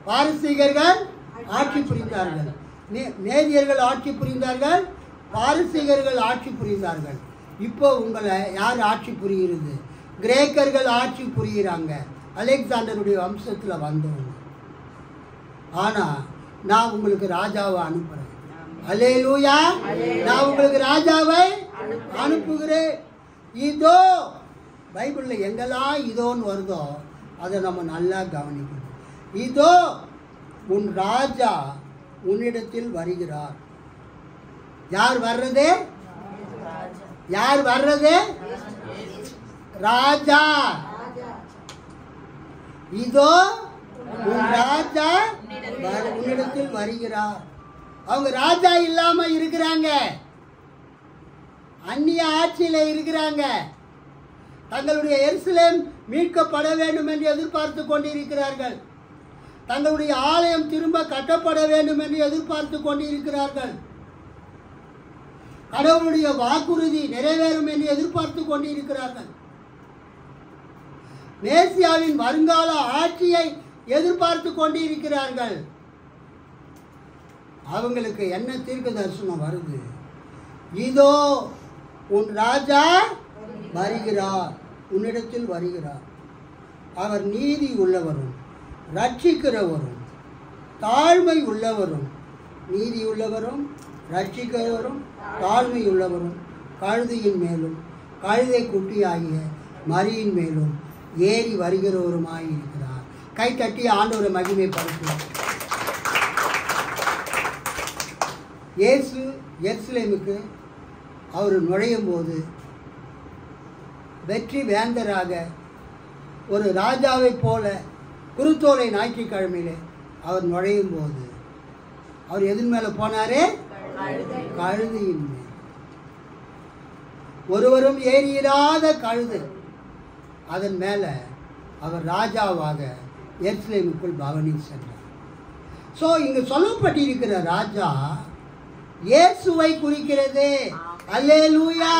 பாரசீகர்கள் ஆட்சி புரிந்தார்கள், மேதியர்கள் ஆட்சி புரிந்தார்கள், பாரசீகர்கள் ஆட்சி புரிந்தார்கள். இப்போ உங்களை யார் ஆட்சி புரிகிறது? கிரேக்கர்கள் ஆட்சி புரிகிறாங்க. அலெக்சாண்டருடைய வம்சத்தில் வந்தவங்க. ஆனால் நான் உங்களுக்கு ராஜாவை அனுப்புகிறேன். அல்லேலூயா. நான் உங்களுக்கு ராஜாவை அனுப்புகிறேன். இதோ பைபிளில் எங்கெல்லாம் இதோன்னு வருதோ அதை நம்ம நல்லா கவனிக்கணும். இதோ உன் ராஜா உன்னிடத்தில் வருகிறார். யார் வர்றது? யார் வர்றது? ராஜா. இதோ உன் ராஜா உன்னிடத்தில் வருகிறார். அவங்க ராஜா இல்லாம இருக்கிறாங்க, அந்நிய ஆட்சியில இருக்கிறாங்க. தங்களுடைய எருசலேம் மீட்கப்பட வேண்டும் என்று எதிர்பார்த்து கொண்டிருக்கிறார்கள். தங்களுடைய ஆலயம் திரும்ப கட்டப்பட வேண்டும் என்று எதிர்பார்த்து கொண்டிருக்கிறார்கள். கடவுளுடைய வாக்குறுதி நிறைவேறும் என்று எதிர்பார்த்து கொண்டிருக்கிறார்கள். மேசியாவின் வருங்கால ஆட்சியை எதிர்பார்த்து கொண்டிருக்கிறார்கள். அவங்களுக்கு என்ன தீர்க்க தரிசனம் வருது? இதோ உன் ராஜா வருகிறார், உன்னிடத்தில் வருகிறார். அவர் நீதி உள்ளவரும் ரட்சிக்கிறவரும் தாழ்மை உள்ளவரும், நீதி உள்ளவரும் ரட்சிக்கிறவரும் தாழ்மை உள்ளவரும், கழுதையின் மேலும் கழுதை குட்டியாகிய மரியின் மேலும் ஏறி வருகிறவருமாய் இருக்கிறார். கை தட்டி ஆண்டவரை மகிமைப்படுத்துவார். இயேசு எருசலேமுக்கு அவர் நுழையும் போது வெற்றி வேந்தராக ஒரு ராஜாவை போல குருத்தோலை ஞாயிற்றுக்கிழமையிலே அவர் நுழையும் போது அவர் எதன் மேலே போனாரே? கழுதையின் மேல். ஒருவரும் ஏறியிராத கழுதை, அதன் மேலே அவர் ராஜாவாக எருசலேமுக்குள் பவனி சென்றார். ஸோ இங்கு சொல்லப்பட்டிருக்கிற ராஜா இயேசுவை குறிக்கிறது. அல்லேலூயா.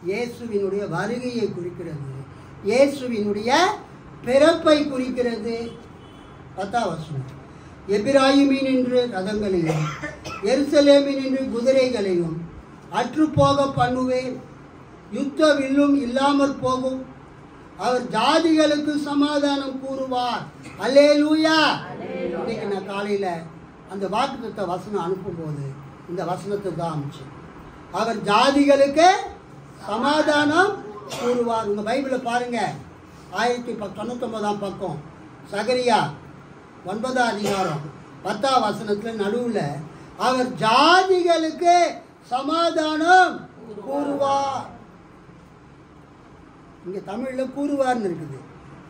இயேசுவினுடைய வருகையை குறிக்கிறது. இயேசுவினுடைய பிறப்பை குறிக்கிறது. 10ஆம் வசனம், எபிராயிமின் என்று ரதங்களையும் எருசலேமின் என்று குதிரைகளையும் அற்றுப்போக பண்ணுவேன், யுத்த வில்லும் இல்லாமற் போகும், அவர் ஜாதிகளுக்கு சமாதானம் கூறுவார். அல்லேலூயா. இன்னைக்கு நான் காலையில் அந்த வாக்குத்தத்த வசனம் அனுப்பும்போது இந்த வசனத்தை தான் அனுப்பிச்சேன். அவர் ஜாதிகளுக்கு சமாதானம் கூறுவார். உங்கள் பைபிளை பாருங்க, 1099 பக்கம், சகரியா 9ஆம் அதிகாரம் 10ஆம் வசனத்தில் நடுவில் அவர் ஜாதிகளுக்கு சமாதானம் கூறுவார். இங்கே தமிழில் கூறுவார்னு இருக்குது.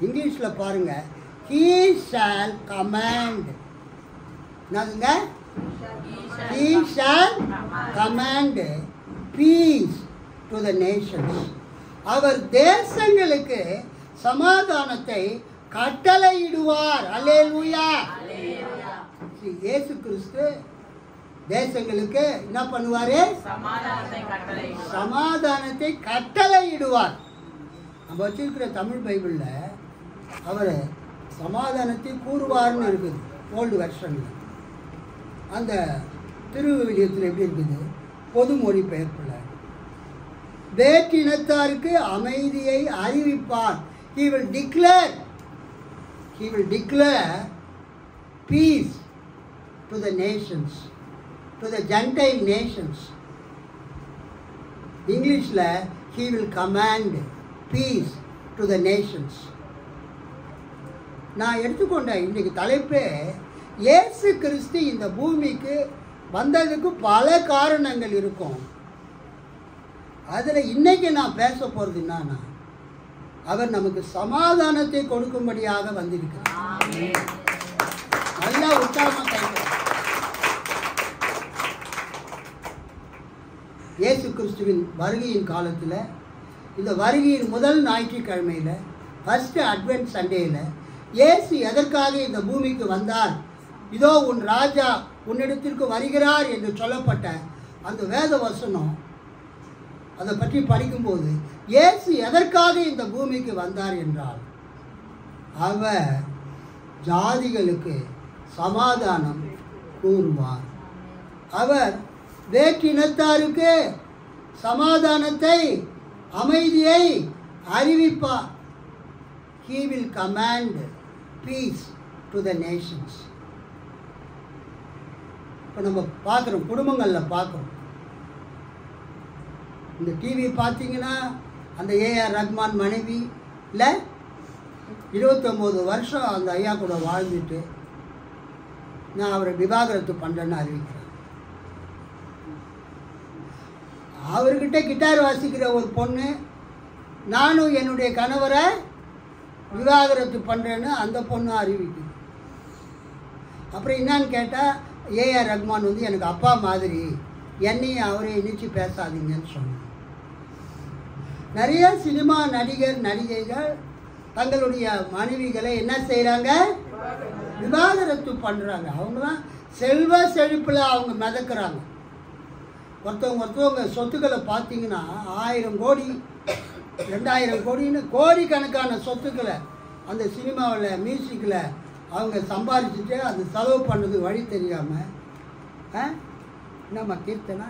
இங்கிலீஷில் பாருங்க, he shall command. என்னதுங்க? he shall command peace to the nations. அவர் தேசங்களுக்கு சமாதானத்தை கட்டளையிடுவார். அல்லேலூயா. இயேசு கிறிஸ்து தேசங்களுக்கு என்ன பண்ணுவாரு? சமாதானத்தை கட்டளையிடுவார். நம்ம வச்சிருக்கிற தமிழ் பைபிளில் அவர் சமாதானத்தை கூறுவார்னு இருக்குது, ஓல்டு வெர்ஷனில். அந்த திருவிவிலியத்தில் எப்படி இருக்குது? பொது மொழிபெயர்ப்பில் வேற்றினத்தாருக்கு அமைதியை அறிவிப்பார். He will declare peace to the nations, to the Gentile nations. இங்கிலீஷில் he will command peace to the nations. நான் எடுத்துக்கொண்ட இன்றைக்கு தலைப்பே இயேசு கிறிஸ்து இந்த பூமிக்கு வந்ததுக்கு பல காரணங்கள் இருக்கும். அதில் இன்னைக்கு நான் பேச போகிறது என்னன்னா, அவர் நமக்கு சமாதானத்தை கொடுக்கும்படியாக வந்திருக்கிறார். நல்லா உற்சாகமாக கைகள். இயேசு கிறிஸ்துவின் வருகையின் காலத்தில், இந்த வருகையின் முதல் ஞாயிற்றுக்கிழமையில், ஃபர்ஸ்ட் அட்வென்ட் சண்டேயில் இயேசு எதற்காக இந்த பூமிக்கு வந்தார், இதோ உன் ராஜா உன்னிடத்திற்கு வருகிறார் என்று சொல்லப்பட்ட அந்த வேத வசனம், அதை பற்றி படிக்கும்போது இயேசு எதற்காக இந்த பூமிக்கு வந்தார் என்றால், அவர் ஜாதிகளுக்கு சமாதானம் கூறுவார். அவர் வேற்றினத்தாருக்கு சமாதானத்தை, அமைதியை அறிவிப்பார். He will command peace to the nations. இப்போ நம்ம பார்க்குறோம், குடும்பங்களில் பார்க்குறோம். இந்த டிவி பார்த்தீங்கன்னா, அந்த ஏஆர் ரஹ்மான் மனைவி இல்லை 29 வருஷம் அந்த ஐயா கூட வாழ்ந்துட்டு நான் அவரை விவாகரத்து பண்ணுறேன்னு அறிவிக்கிறேன். அவர்கிட்ட கிட்டார் வாசிக்கிற ஒரு பொண்ணு, நானும் என்னுடைய கணவரை விவாகரத்து பண்ணுறேன்னு அந்த பொண்ணு அறிவிக்குது. அப்புறம் என்னான்னு கேட்டால், ஏஆர் ரஹ்மான் வந்து எனக்கு அப்பா மாதிரி, என்னையும் அவரை இணைச்சி பேசாதீங்கன்னு சொன்னாங்க. நிறைய சினிமா நடிகர் நடிகைகள் தங்களுடைய மனைவிகளை என்ன செய்கிறாங்க, விவாகரத்து பண்ணுறாங்க. அவங்களாம் செல்வ செழிப்பில் அவங்க மிதக்கிறாங்க. ஒருத்தவங்க சொத்துக்களை பார்த்தீங்கன்னா 1000 கோடி 2000 கோடின்னு கோடிக்கணக்கான சொத்துக்களை அந்த சினிமாவில் மியூசிக்கில் அவங்க சம்பாதிச்சுட்டு அது செலவு பண்ணது வழி தெரியாமல், என்னம்மா கீர்த்தனா,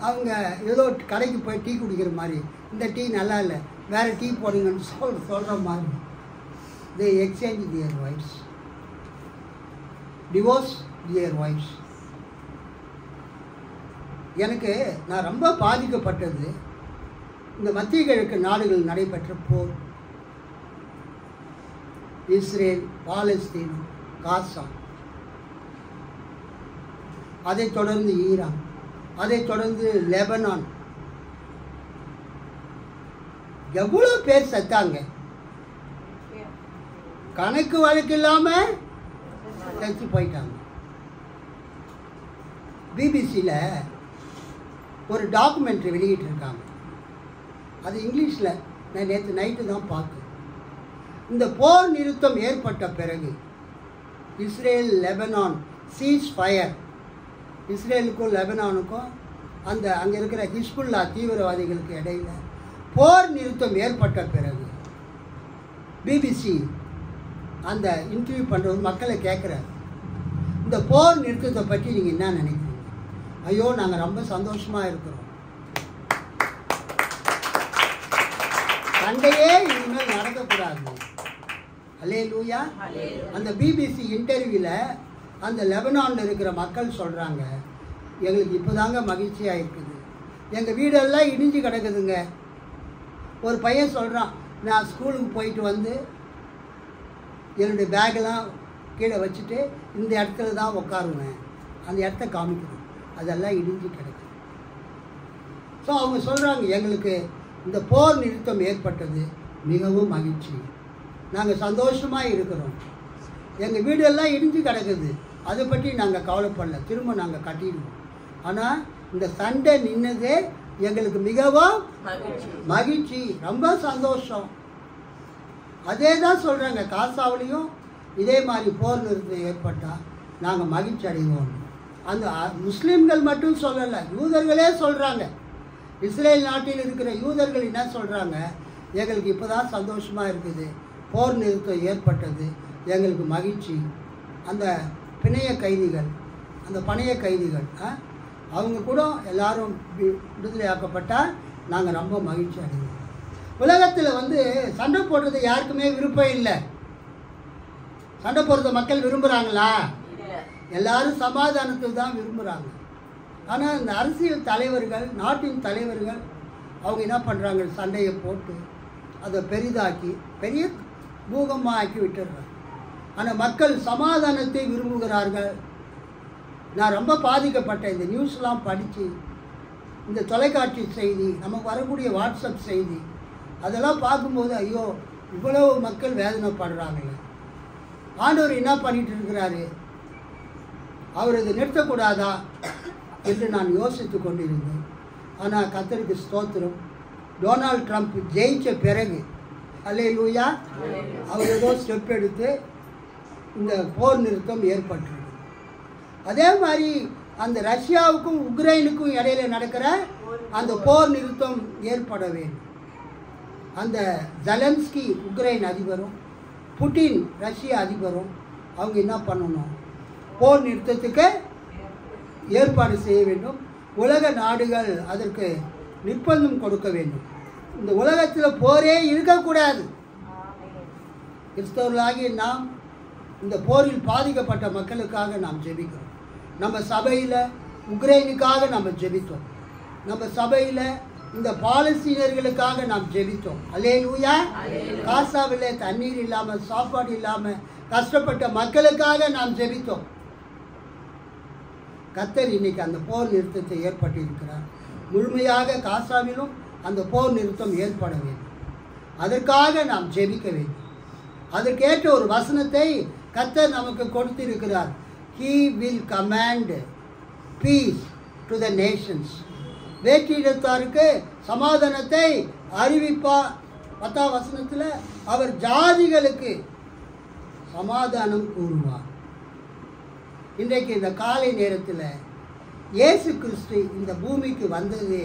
அவங்க ஏதோ கடைக்கு போய் டீ குடிக்கிற மாதிரி, இந்த டீ நல்லா இல்லை வேறு டீ போடுங்கன்னு சொல்கிற மாதிரி, they exchange their wives, divorce their wives. நான் ரொம்ப பாதிக்கப்பட்டது இந்த மத்திய கிழக்கு நாடுகள் நடைபெற்ற போர். இஸ்ரேல், பாலஸ்தீன், காசா, அதைத் தொடர்ந்து ஈரான், அதைத் தொடர்ந்து லெபனான். எவ்வளோ பேர் செத்தாங்க, கணக்கு வழக்கு இல்லாமல் செத்து போயிட்டாங்க. பிபிசியில் ஒரு டாக்குமெண்ட்ரி வெளியிட்டிருக்காங்க. அது இங்கிலீஷில் நான் நேற்று நைட்டு தான் பார்த்தேன். இந்த போர் நிறுத்தம் ஏற்பட்ட பிறகு இஸ்ரேல் லெபனான் சீஸ் ஃபயர், இஸ்ரேலுக்கும் லெபனானுக்கும் அந்த அங்கே இருக்கிற ஹிஸ்புல்லா தீவிரவாதிகளுக்கு இடையில போர் நிறுத்தம் ஏற்பட்ட பிறகு பிபிசி அந்த இன்டர்வியூ பண்ணுறது மக்களை கேட்குறாரு, இந்த போர் நிறுத்தத்தை பற்றி நீங்கள் என்ன நினைக்கிறீங்க? ஐயோ, நாங்கள் ரொம்ப சந்தோஷமாக இருக்கிறோம், சண்டையே இனிமேல் நடக்கக்கூடாது. அல்லேலூயா. அந்த பிபிசி இன்டர்வியூவில் அந்த லெபனானில் இருக்கிற மக்கள் சொல்கிறாங்க, எங்களுக்கு இப்போ தாங்க மகிழ்ச்சியாக இருக்குது, எங்கள் வீடெல்லாம் இடிஞ்சு கிடக்குதுங்க. ஒரு பையன் சொல்கிறான், நான் ஸ்கூலுக்கு போயிட்டு வந்து என்னுடைய பேக்கெல்லாம் கீழே வச்சுட்டு இந்த இடத்துல தான் உட்காருவேன், அந்த இடத்த காமிக்கணும், அதெல்லாம் இடிஞ்சு கிடக்குது. ஸோ அவங்க சொல்கிறாங்க, எங்களுக்கு இந்த போர் நிறுத்தம் ஏற்பட்டது மிகவும் மகிழ்ச்சி, நாங்கள் சந்தோஷமாக இருக்கிறோம், எங்கள் வீடெல்லாம் இடிஞ்சு கிடக்குது, அதை பற்றி நாங்கள் கவலைப்படல, திரும்ப நாங்கள் கட்டிடுவோம். ஆனால் இந்த சண்டை நின்னதே எங்களுக்கு மிகவும் மகிழ்ச்சி, ரொம்ப சந்தோஷம். அதே தான் சொல்கிறாங்க, காசாவிலையும் இதே மாதிரி போர் நிறுத்தம் ஏற்பட்டால் நாங்கள் மகிழ்ச்சி அடைவோம். அந்த முஸ்லீம்கள் மட்டும் சொல்லலை, யூதர்களே சொல்கிறாங்க. இஸ்ரேல் நாட்டில் இருக்கிற யூதர்கள் என்ன சொல்கிறாங்க, எங்களுக்கு இப்போ தான் சந்தோஷமாக இருக்குது, போர் நிறுத்தம் ஏற்பட்டது, எங்களுக்கு மகிழ்ச்சி. அந்த பிணைய கைதிகள், அந்த பணைய கைதிகள் அவங்க கூட எல்லாரும் விடுதலையாக்கப்பட்டால் நாங்கள் ரொம்ப மகிழ்ச்சி அடைவோம். உலகத்தில் வந்து சண்டை போடுறது யாருக்குமே விருப்பம் இல்லை. சண்டை போடுறத மக்கள் விரும்புகிறாங்களா? எல்லாரும் சமாதானத்தை தான் விரும்புகிறாங்க. ஆனால் இந்த அரசியல் தலைவர்கள், நாட்டின் தலைவர்கள் அவங்க என்ன பண்ணுறாங்க, சண்டையை போட்டு அதை பெரிதாக்கி பெரிய பூகமாக ஆக்கி விட்டுடுறாங்க. ஆனால் மக்கள் சமாதானத்தை விரும்புகிறார்கள். நான் ரொம்ப பாதிக்கப்பட்டேன். இந்த நியூஸ்லாம் படித்து, இந்த தொலைக்காட்சி செய்தி, நமக்கு வரக்கூடிய வாட்ஸ்அப் செய்தி, அதெல்லாம் பார்க்கும்போது ஐயோ இவ்வளவு மக்கள் வேதனைப்படுறாங்க. ஆண்டவர் என்ன பண்ணிட்டு இருக்கிறாரு, அவர் இதை நிறுத்தக்கூடாதா என்று நான் யோசித்து கொண்டிருந்தேன். ஆனால் கர்த்தருக்கு ஸ்தோத்திரம், டொனால்ட் ட்ரம்ப் ஜெயித்த பிறகு அல்லேலூயா அவர் ஏதோ ஸ்டெப் எடுத்து இந்த போர் நிறுத்தம் ஏற்பட்டிருக்கு. அதே மாதிரி அந்த ரஷ்யாவுக்கும் உக்ரைனுக்கும் இடையில நடக்கிற அந்த போர் நிறுத்தம் ஏற்பட வேண்டும். அந்த ஜெலன்ஸ்கி உக்ரைன் அதிபரும் புட்டின் ரஷ்ய அதிபரும் அவங்க என்ன பண்ணணும், போர் நிறுத்தத்துக்கு ஏற்பாடு செய்ய வேண்டும். உலக நாடுகள் அதற்கு நிர்பந்தம் கொடுக்க வேண்டும். இந்த உலகத்தில் போரே இருக்கக்கூடாது. கிறிஸ்தவர்களாகிய நாம் இந்த போரில் பாதிக்கப்பட்ட மக்களுக்காக நாம் ஜெபிக்கிறோம். நம்ம சபையில் உக்ரைனுக்காக நம்ம ஜெபித்தோம். நம்ம சபையில் இந்த பாலஸ்தீனர்களுக்காக நாம் ஜெபித்தோம். அல்லேலூயா. காசாவில் தண்ணீர் இல்லாமல் சாப்பாடு இல்லாமல் கஷ்டப்பட்ட மக்களுக்காக நாம் ஜெபித்தோம். கர்த்தர் இன்னைக்கு அந்த போர் நிறுத்தத்தை ஏற்பட்டிருக்கிறார். முழுமையாக காசாவிலும் அந்த போர் நிறுத்தம் ஏற்பட வேண்டும். அதற்காக நாம் ஜெபிக்க வேண்டும். அதற்கேற்ற ஒரு வசனத்தை கர்த்தர் நமக்கு கொடுத்திருக்கிறார். He will command peace to the nations. வேற்றிடத்தாருக்கு சமாதானத்தை அறிவிப்பார். 10ஆம் வசனத்தில் அவர் ஜாதிகளுக்கு சமாதானம் கூறுவார். இன்றைக்கு இந்த காலை நேரத்தில் இயேசு கிறிஸ்து இந்த பூமிக்கு வந்தது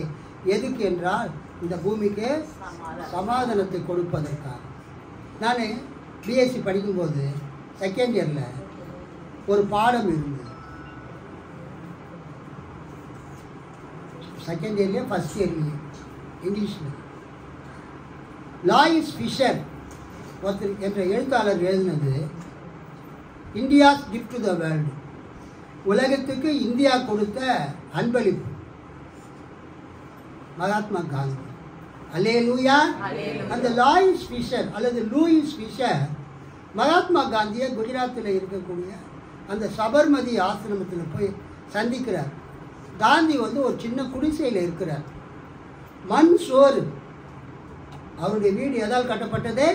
எதுக்கு என்றால், இந்த பூமிக்கு சமாதானத்தை கொடுப்பதற்காக. நான் பிஎஸ்சி படிக்கும்போது செகண்ட் இயரில் ஒரு பாடம் இருந்தது. செகண்ட் இயர்லேயே ஃபஸ்ட் இயர்லேயே இங்கிலீஷில் லாயிஸ் ஃபிஷர் ஒருத்தர் என்ற எழுத்தாளர் எழுதினது India's gift to the world, உலகத்துக்கு இந்தியா கொடுத்த அன்பளிப்பு. மகாத்மா காந்தி. அல்லேலூயா. அந்த லாயிஸ் ஃபிஷர் அல்லது லூயிஸ் ஃபிஷர் மகாத்மா காந்தியை குஜராத்தில் இருக்கக்கூடிய அந்த சபர்மதி ஆசிரமத்தில் போய் சந்திக்கிறார். காந்தி ஒரு சின்ன குடிசையில் இருக்கிறார். மண் சோறு. அவருடைய வீடு எதால் கட்டப்பட்டது?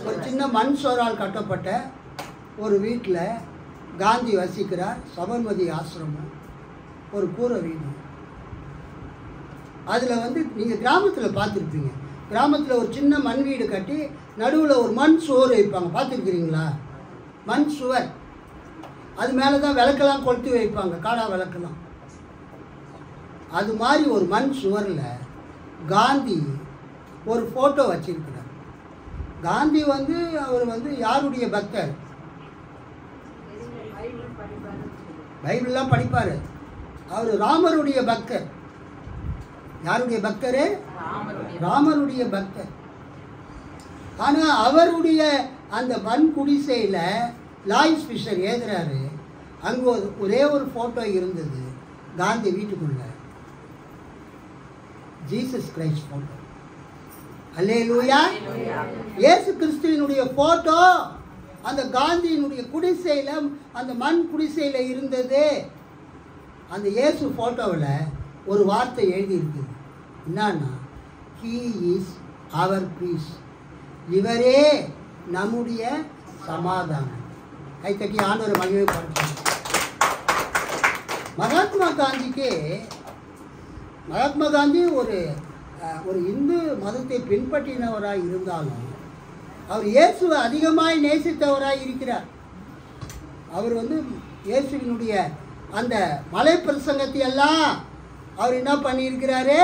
ஒரு சின்ன மண் சோறால் கட்டப்பட்ட ஒரு வீட்டில் காந்தி வசிக்கிறார். சபர்மதி ஆசிரமம், ஒரு கூரை வீடு. அதில் நீங்கள் கிராமத்தில் பார்த்துருப்பீங்க. கிராமத்தில் ஒரு சின்ன மண் வீடு கட்டி நடுவில் ஒரு மண் சோறு வைப்பாங்க. பார்த்துருக்குறீங்களா? மண் சுவர். அது மேலே தான் விளக்கெல்லாம் கொளுத்தி வைப்பாங்க, காடா விளக்கெல்லாம். அது மாதிரி ஒரு மண் சுவரில் காந்தி ஒரு ஃபோட்டோ வச்சிருக்கிறார். காந்தி அவர் யாருடைய பக்தர்? பைபிள்லாம் படிப்பார். அவர் ராமருடைய பக்தர். யாருடைய பக்தர்? ராமருடைய பக்தர். ஆனால் அவருடைய அந்த மண் குடிசையில் லாயிஸ் ஃபிஷர் எழுதுறாரு, அங்கே ஒரே ஒரு ஃபோட்டோ இருந்தது காந்தி வீட்டுக்குள்ள. Jesus Christ photo. அல்லேலூயா. இயேசு கிறிஸ்துவினுடைய ஃபோட்டோ அந்த காந்தியினுடைய குடிசையில், அந்த மண் குடிசையில் இருந்தது. அந்த இயேசு ஃபோட்டோவில் ஒரு வார்த்தை எழுதியிருக்கு. என்னன்னா, ஹீ இஸ் அவர் பீஸ். இவரே நம்முடைய சமாதானம். கைத்தட்டி ஆண்டவரை மகிமைப்படுத்தும். மகாத்மா காந்தி ஒரு இந்து மதத்தை பின்பற்றினவராக இருந்தாலும் அவர் இயேசுவை அதிகமாய் நேசித்தவராக இருக்கிறார். அவர் இயேசுவினுடைய அந்த மலை பிரசங்கத்தை எல்லாம் அவர் என்ன பண்ணியிருக்கிறாரு?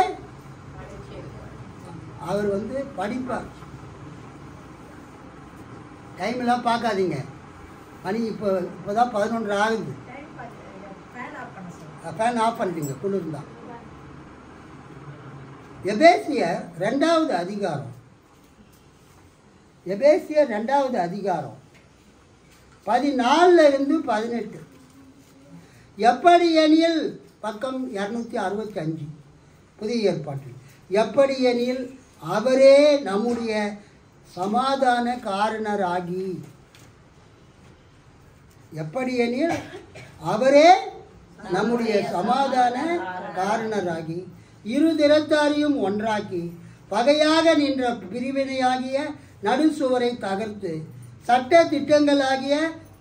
அவர் படிப்பார். டைமெல்லாம் பார்க்காதீங்க. மணி இப்போதான் 11 ஆகுது. ஃபேன் ஆஃப் பண்ணிட்டீங்க, குளிர்ந்தான். எபேசியர் 2வது அதிகாரம். எபேசியர் 2வது அதிகாரம் 14-18. எப்படி எனில் பக்கம் 265 புதிய ஏற்பாட்டில், எப்படியெனில் அவரே நம்முடைய சமாதான காரணராகி, எப்படியெனில் அவரே நம்முடைய சமாதான காரணராகி இரு திறத்தாரையும் ஒன்றாக்கி பகையாக நின்ற பிரிவினையாகிய நடுசுவரை தகர்த்து சட்ட திட்டங்களாகிய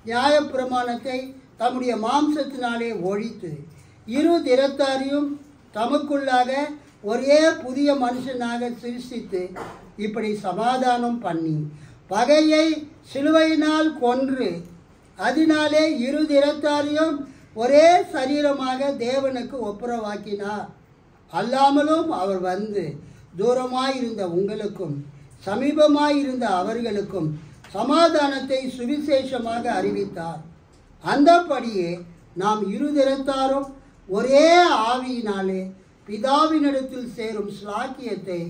நியாயப்பிரமாணத்தை தம்முடைய மாம்சத்தினாலே ஒழித்து இரு திறத்தாரையும் தமக்குள்ளாக ஒரே புதிய மனுஷனாக சிருஷ்டித்து இப்படி சமாதானம் பண்ணி பகையை சிலுவையினால் கொன்று அதனாலே இரு திறத்தாரையும் ஒரே சரீரமாக தேவனுக்கு ஒப்புரவாக்கினார். அல்லாமலும் அவர் வந்து தூரமாயிருந்த உங்களுக்கும் சமீபமாயிருந்த அவர்களுக்கும் சமாதானத்தை சுவிசேஷமாக அறிவித்தார். அந்தபடியே நாம் இரு திறத்தாரும் ஒரே ஆவியினாலே பிதாவினிடத்தில் சேரும் ஸ்லாக்கியத்தை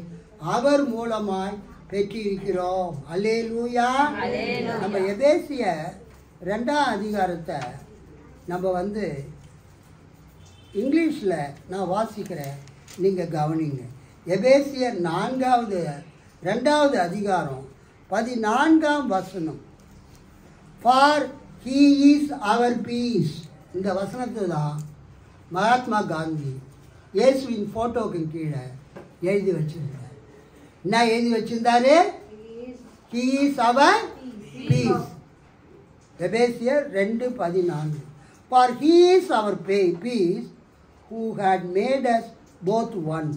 அவர் மூலமாய் பெற்றிருக்கிறோம். அல்லேலூயா. நம்ம எபேசியர் 2ஆம் அதிகாரத்தை நம்ம இங்கிலீஷில் நான் வாசிக்கிறேன், நீங்கள் கவனிங்க. எபேசியர் 2ஆவது அதிகாரம் 14ஆம் வசனம். For he is our peace. இந்த வசனத்தை தான் மகாத்மா காந்தி இயேசுவின் ஃபோட்டோக்கு கீழே எழுதி வச்சிருந்தார். என்ன எழுதி வச்சிருந்தாரு? He is our peace. எபேசியர் 2:14. For he is our peace, who had made us both one,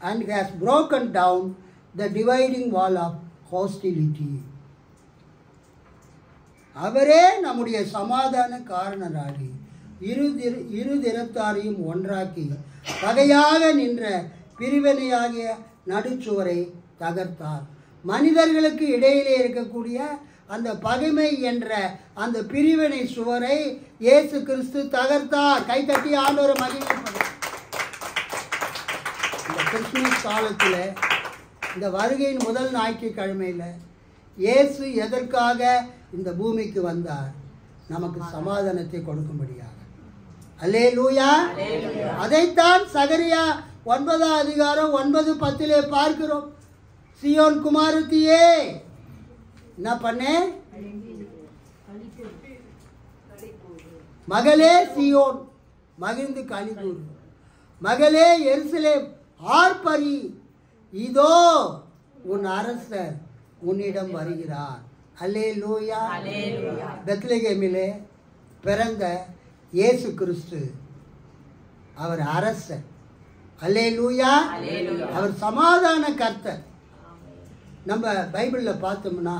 and has broken down the dividing wall of hostility. அவரே நம்முடைய சமாதான காரணராகி இரு திறத்தாரையும் ஒன்றாக்கி பகையாக நின்ற பிரிவினையாகிய நடுச்சுவரை தகர்த்தார். மனிதர்களுக்கு இடையிலே இருக்கக்கூடிய அந்த பகைமை என்ற அந்த பிரிவினை சுவரை இயேசு கிறிஸ்து தகர்த்தார். கைத்தட்டி ஆண்டவரை மகிமைப்படுத்தும். இந்த கிறிஸ்துமஸ் காலத்தில், இந்த வருகையின் முதல் ஞாயிற்றுக்கிழமையில் இயேசு எதற்காக இந்த பூமிக்கு வந்தார்? நமக்கு சமாதானத்தை கொடுக்கும்படியாக. அல்லேலூயா. அதைத்தான் சகரியா 9ஆம் அதிகாரம் 9:10 பார்க்கிறோம். சியோன் குமாரத்தியே என்ன பண்ணே? மகளே சியோன் மகிழ்ந்து களிகூர், மகளே எருசலேம் ஆர்ப்பரி, இதோ உன் அரசர் உன்னிடம் வருகிறார். அல்லேலூயா. பெத்லகேமிலே பிறந்த இயேசு கிறிஸ்து அவர் அரசர். அல்லேலூயா. அவர் சமாதான கர்த்தர். நம்ம பைபிளில் பார்த்தோம்னா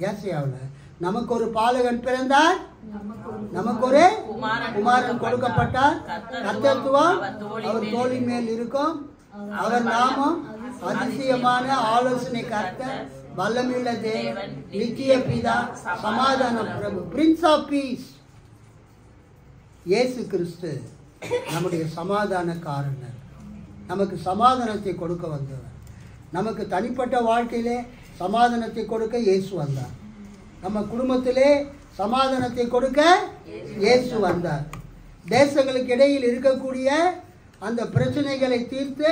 ஏசாயாவில் நமக்கு ஒரு பாலகன் பிறந்தார், நமக்கு ஒரு குமாரன் கொடுக்கப்பட்டார், கர்த்தத்துவம் அவர் தோளின் மேல் இருக்கும், அவர் நாமம் அதிசயமான ஆலோசனை கர்த்தர், வல்லமையுள்ள தேவன், நித்திய பிதா, சமாதான பிரபு, பிரின்ஸ் ஆஃப் பீஸ். இயேசு கிறிஸ்து நம்முடைய சமாதான காரணர், நமக்கு சமாதானத்தை கொடுக்க வந்தவர். நமக்கு தனிப்பட்ட வாழ்க்கையிலே சமாதானத்தை கொடுக்க இயேசு வந்தார். நம்ம குடும்பத்திலே சமாதானத்தை கொடுக்க இயேசு வந்தார். தேசங்களுக்கு இடையில் இருக்கக்கூடிய அந்த பிரச்சனைகளை தீர்த்து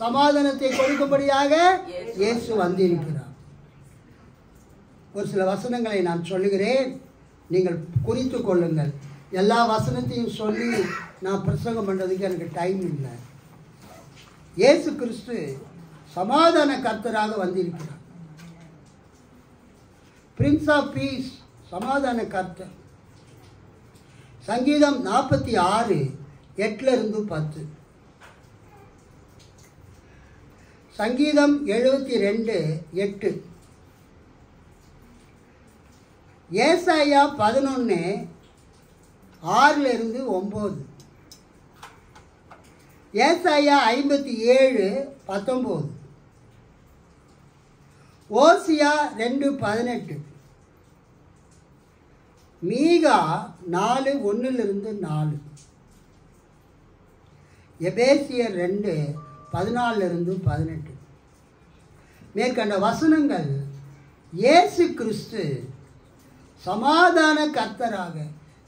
சமாதானத்தை கொடுக்கும்படியாக இயேசு வந்திருக்கிறார். ஒரு சில வசனங்களை நான் சொல்லுகிறேன், நீங்கள் குறித்து கொள்ளுங்கள். எல்லா வசனத்தையும் சொல்லி நான் பிரசங்கம் பண்ணுறதுக்கு எனக்கு டைம் இல்லை. இயேசு கிறிஸ்து சமாதான கர்த்தராக வந்திருக்கிறார். பிரின்ஸ் ஆஃப் பீஸ், சமாதான கர்த்தர். சங்கீதம் 46:8-10. சங்கீதம் 72:8. ஏசாயா 11:6-9. ஏசாயா 57:19. ஓசியா 2:18. மீகா 4:1-4. எபேசியர் 2:14-18. மேற்கண்ட வசனங்கள் இயேசு கிறிஸ்து சமாதான கர்த்தராக,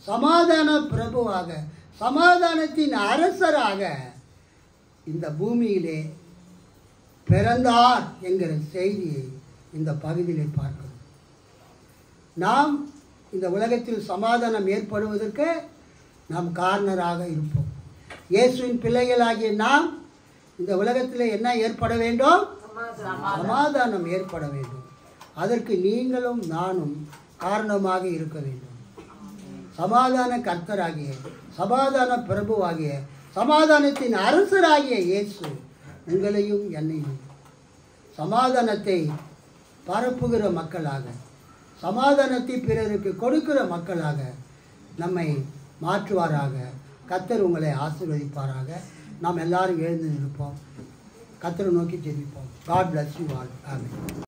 சமாதான பிரபுவாக, சமாதானத்தின் அரசராக இந்த பூமியிலே பிறந்தார் என்கிற செய்தியை இந்த பகுதியில் பார்க்கிறோம். நாம் இந்த உலகத்தில் சமாதானம் ஏற்படுவதற்கு நாம் காரணராக இருப்போம். இயேசுவின் பிள்ளைகளாகிய நாம் இந்த உலகத்தில் என்ன ஏற்பட வேண்டும்? சமாதானம் ஏற்பட வேண்டும். அதற்கு நீங்களும் நானும் காரணமாக இருக்க வேண்டும். சமாதான கர்த்தராகிய, சமாதான பிரபுவாகிய, சமாதானத்தின் அரசராகிய இயேசு உங்களையும் என்னையும் சமாதானத்தை பரப்புகிற மக்களாக, சமாதானத்தை பிறருக்கு கொடுக்கிற மக்களாக நம்மை மாற்றுவாராக. கர்த்தர் உங்களை ஆசீர்வதிப்பாராக. நாம் எல்லாரும் எழுந்து நிற்போம். கர்த்தரை நோக்கி ஜெபிப்போம். God bless you all. Amen.